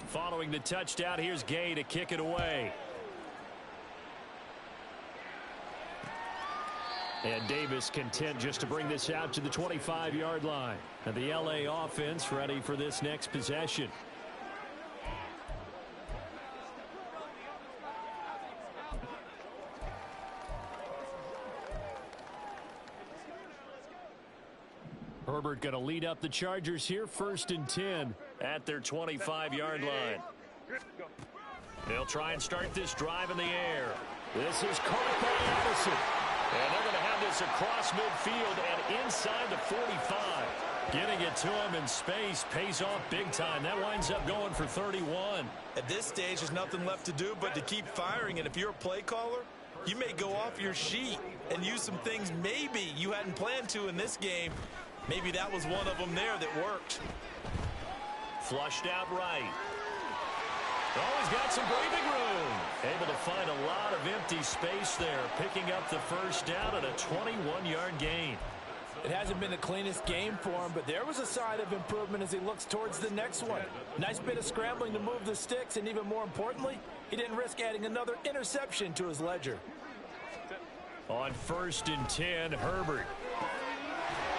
Following the touchdown, here's Gay to kick it away. And Davis content just to bring this out to the 25-yard line. And the L.A. offense ready for this next possession. Herbert going to lead up the Chargers here, 1st and 10 at their 25-yard line. They'll try and start this drive in the air. This is caught by Addison. And they're going to have this across midfield and inside the 45. Getting it to him in space pays off big time. That winds up going for 31. At this stage, there's nothing left to do but to keep firing. And if you're a play caller, you may go off your sheet and use some things maybe you hadn't planned to in this game. Maybe that was one of them there that worked. Flushed out right. Oh, he's got some breathing room. Able to find a lot of empty space there, picking up the first down at a 21-yard gain. It hasn't been the cleanest game for him, but there was a sign of improvement as he looks towards the next one. Nice bit of scrambling to move the sticks, and even more importantly, he didn't risk adding another interception to his ledger. On 1st and 10, Herbert.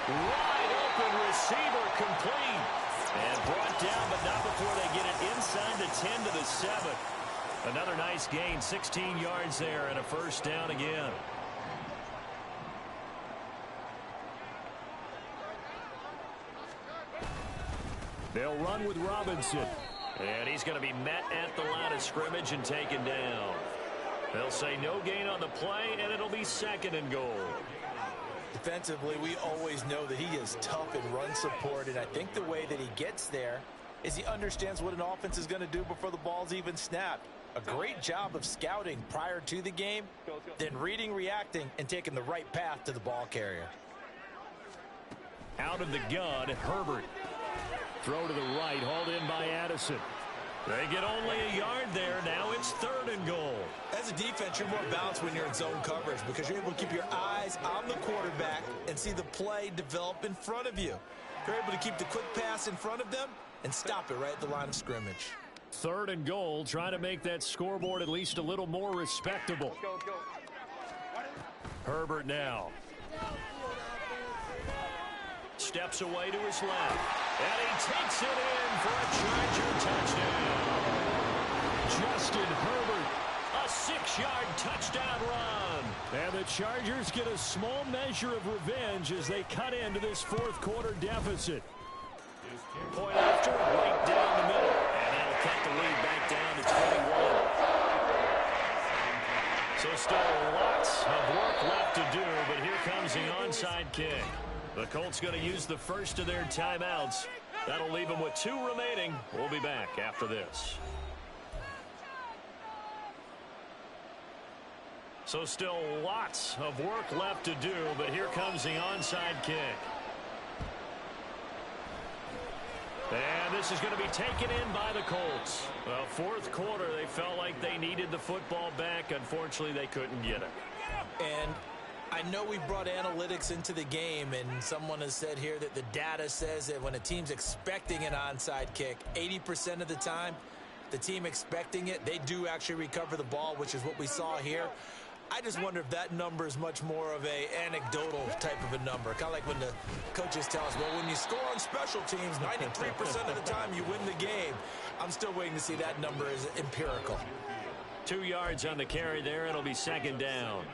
Wide open receiver complete. And brought down, but not before they get it inside the 10 to the 7. Another nice gain, 16 yards there, and a first down again. They'll run with Robinson. And he's going to be met at the line of scrimmage and taken down. They'll say no gain on the play, and it'll be 2nd and goal. Defensively, we always know that he is tough in run support, and I think the way that he gets there is he understands what an offense is going to do before the ball's even snapped. A great job of scouting prior to the game, then reading, reacting, and taking the right path to the ball carrier. Out of the gun, Herbert. Throw to the right, hauled in by Addison. They get only a yard there. Now it's 3rd and goal. As a defense, you're more balanced when you're in zone coverage because you're able to keep your eyes on the quarterback and see the play develop in front of you. You're able to keep the quick pass in front of them and stop it right at the line of scrimmage. 3rd and goal, trying to make that scoreboard at least a little more respectable. Herbert now. Steps away to his left. And he takes it in for a Charger touchdown. Justin Herbert, a 6-yard touchdown run. And the Chargers get a small measure of revenge as they cut into this 4th quarter deficit. Point after, right down the middle. And that'll cut the lead back down to 21. So still lots of work left to do, but here comes the onside kick. The Colts going to use the first of their timeouts. That'll leave them with 2 remaining. We'll be back after this. So still lots of work left to do, but here comes the onside kick. And this is going to be taken in by the Colts. Well, 4th quarter, they felt like they needed the football back. Unfortunately, they couldn't get it. And I know we brought analytics into the game, and someone has said here that the data says that when a team's expecting an onside kick, 80% of the time, the team expecting it, they do actually recover the ball, which is what we saw here. I just wonder if that number is much more of a anecdotal type of a number. Kind of like when the coaches tell us, well, when you score on special teams, 93% of the time you win the game. I'm still waiting to see that number is empirical. 2 yards on the carry there. It'll be 2nd down.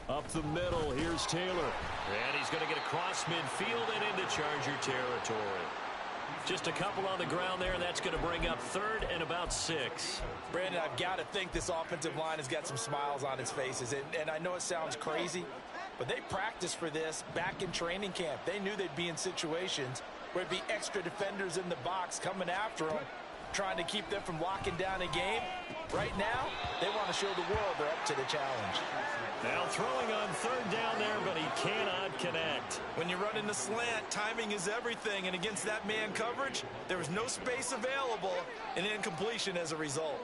Up the middle, here's Taylor. And he's going to get across midfield and into Charger territory. Just a couple on the ground there, and that's going to bring up 3rd and about 6. Brandon, I've got to think this offensive line has got some smiles on its faces. And I know it sounds crazy, but they practiced for this back in training camp. They knew they'd be in situations where it'd be extra defenders in the box coming after them, trying to keep them from locking down a game. Right now, they want to show the world they're up to the challenge. Now throwing on 3rd down there, but he cannot connect. When you run in the slant, timing is everything, and against that man coverage, there was no space available, and incompletion as a result.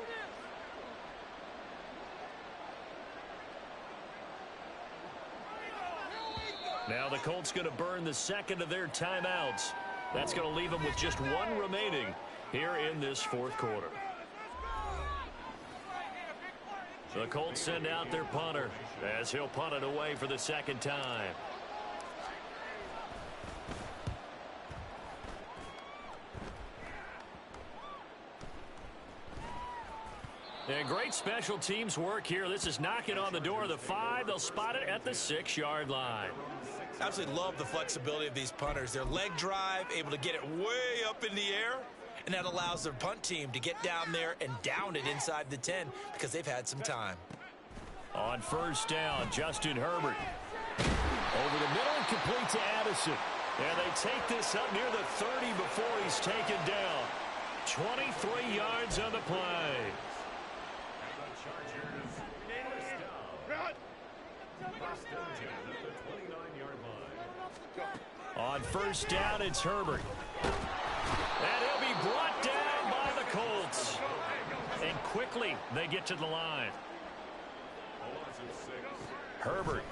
Now the Colts going to burn the 2nd of their timeouts. That's going to leave them with just 1 remaining here in this 4th quarter. The Colts send out their punter as he'll punt it away for the 2nd time. And great special teams work here. This is knocking on the door of the 5. They'll spot it at the 6-yard line. Absolutely love the flexibility of these punters. Their leg drive, able to get it way up in the air, and that allows their punt team to get down there and down it inside the 10 because they've had some time. On first down, Justin Herbert. Over the middle, complete to Addison. And they take this up near the 30 before he's taken down. 23 yards on the play. On first down, it's Herbert. And he'll be brought down by the Colts. And quickly, they get to the line. Herbert.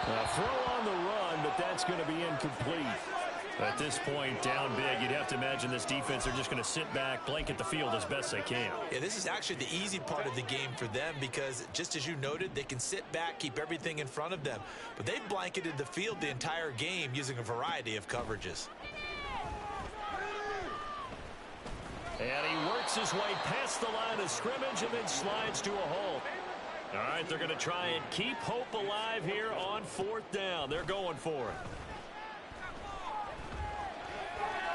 A throw on the run, but that's going to be incomplete. At this point, down big, you'd have to imagine this defense are just going to sit back, blanket the field as best they can. Yeah, this is actually the easy part of the game for them because, just as you noted, they can sit back, keep everything in front of them. But they've blanketed the field the entire game using a variety of coverages. And he works his way past the line of scrimmage and then slides to a halt. All right, they're going to try and keep hope alive here on fourth down. They're going for it.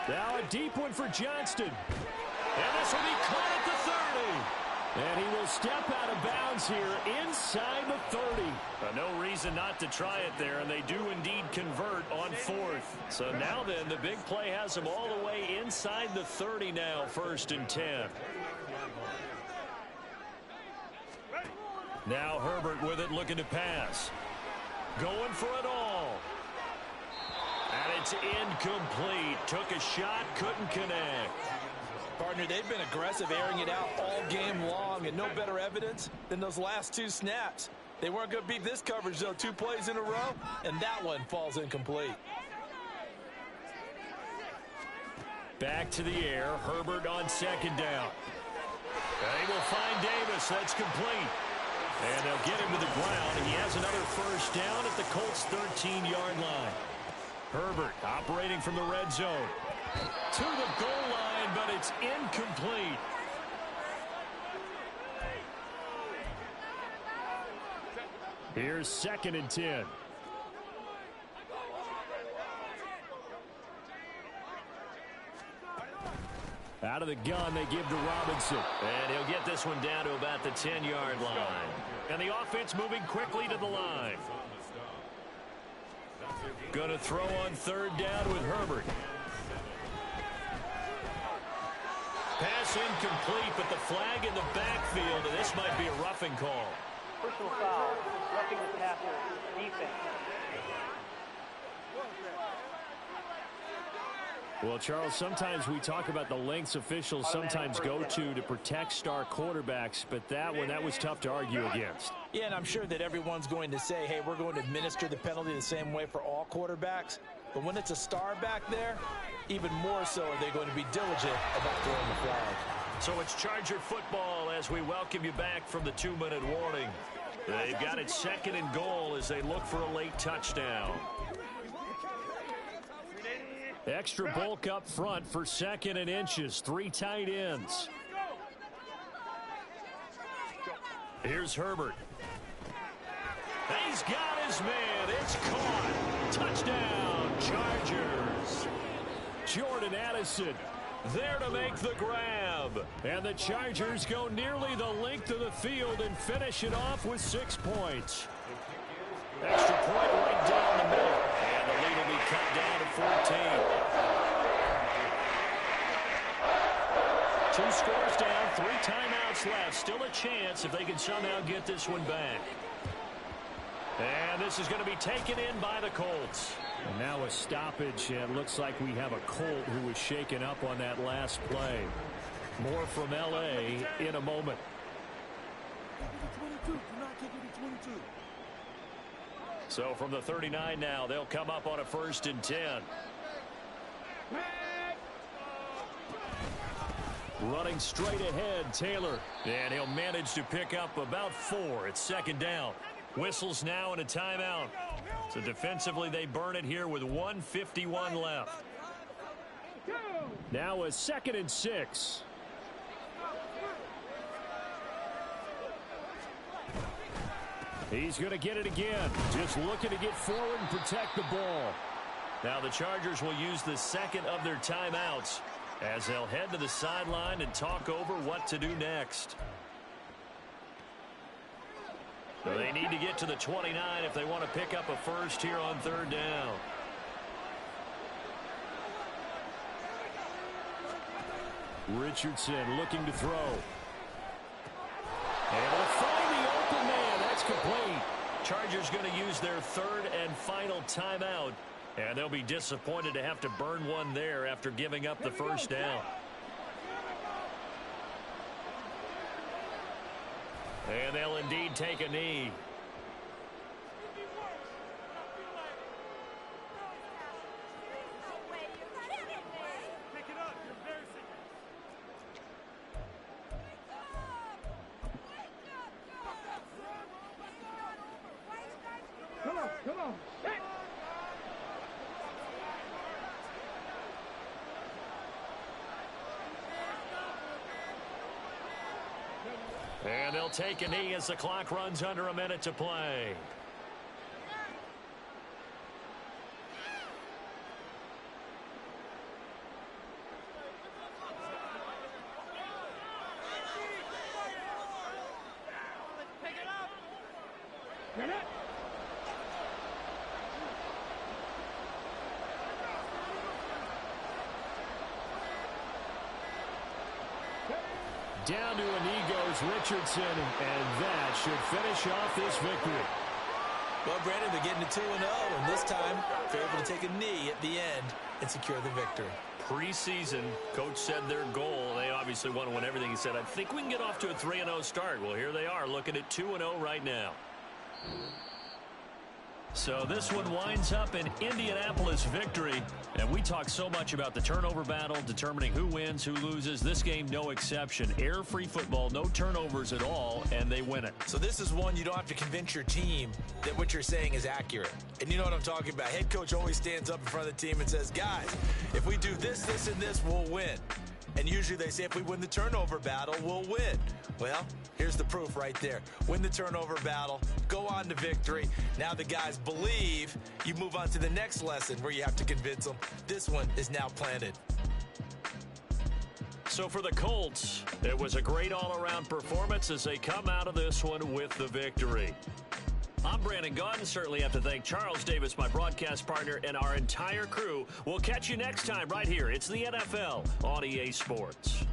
Now a deep one for Johnston. And this will be caught at the 30. And he will step out of bounds here inside the 30. No reason not to try it there, and they do indeed convert on fourth. So now then, the big play has them all the way inside the 30 now, 1st and 10. Now Herbert with it, looking to pass. Going for it all. And it's incomplete. Took a shot, couldn't connect. Partner, they've been aggressive, airing it out all game long, and no better evidence than those last 2 snaps. They weren't going to beat this coverage, though. 2 plays in a row, and that one falls incomplete. Back to the air. Herbert on 2nd down. They will find Davis. That's complete. And they'll get him to the ground. He has another 1st down at the Colts' 13-yard line. Herbert operating from the red zone. To the goal line, but it's incomplete. Here's 2nd and 10. Out of the gun, they give to Robinson. And he'll get this one down to about the 10-yard line. And the offense moving quickly to the line. Going to throw on 3rd down with Herbert. Pass incomplete, but the flag in the backfield, and this might be a roughing call. Personal foul, roughing the passer, defense. Well, Charles, sometimes we talk about the lengths officials sometimes go to protect star quarterbacks, but that was tough to argue against. Yeah, and I'm sure that everyone's going to say, hey, we're going to administer the penalty the same way for all quarterbacks. But when it's a star back there, even more so are they going to be diligent about throwing the flag. So it's Charger football as we welcome you back from the 2-minute warning. They've got it 2nd and goal as they look for a late touchdown. Extra bulk up front for 2nd and inches. 3 tight ends. Here's Herbert. He's got his man. It's caught. Touchdown, Chargers. Jordan Addison there to make the grab. And the Chargers go nearly the length of the field and finish it off with 6 points. Extra point right down the middle. And the lead will be cut down to 14. 2 scores down, 3 timeouts left. Still a chance if they can somehow get this one back. And this is going to be taken in by the Colts. And now a stoppage. It looks like we have a Colt who was shaken up on that last play. More from L.A. in a moment. So from the 39 now, they'll come up on a 1st and 10. Running straight ahead, Taylor. And he'll manage to pick up about 4 at 2nd down. Whistles now and a timeout. So defensively, they burn it here with 1:51 left. Now a 2nd and 6. He's going to get it again. Just looking to get forward and protect the ball. Now the Chargers will use the 2nd of their timeouts as they'll head to the sideline and talk over what to do next. So they need to get to the 29 if they want to pick up a first here on 3rd down. Richardson looking to throw. Able to find the open man. That's complete. Chargers going to use their 3rd and final timeout. And they'll be disappointed to have to burn one there after giving up the first down. And they'll indeed take a knee. Come on. Hey. And they'll take a knee as the clock runs under a minute to play. Get it. Down to a knee goes Richardson, and that should finish off this victory. Well, Brandon, they're getting to 2-0, and this time they're able to take a knee at the end and secure the victory. Preseason, coach said their goal, they obviously want to win everything. He said, I think we can get off to a 3-0 start. Well, here they are looking at 2-0 right now. So this one winds up an Indianapolis victory. And we talk so much about the turnover battle, determining who wins, who loses. This game, no exception. Air-free football, no turnovers at all, and they win it. So this is one you don't have to convince your team that what you're saying is accurate. And you know what I'm talking about. Head coach always stands up in front of the team and says, guys, if we do this, this, and this, we'll win. And usually they say if we win the turnover battle, we'll win. Well, here's the proof right there. Win the turnover battle, go on to victory. Now the guys believe. You move on to the next lesson where you have to convince them. This one is now planted. So for the Colts, it was a great all-around performance as they come out of this one with the victory. I'm Brandon Gaudin. Certainly have to thank Charles Davis, my broadcast partner, and our entire crew. We'll catch you next time right here. It's the NFL on EA Sports.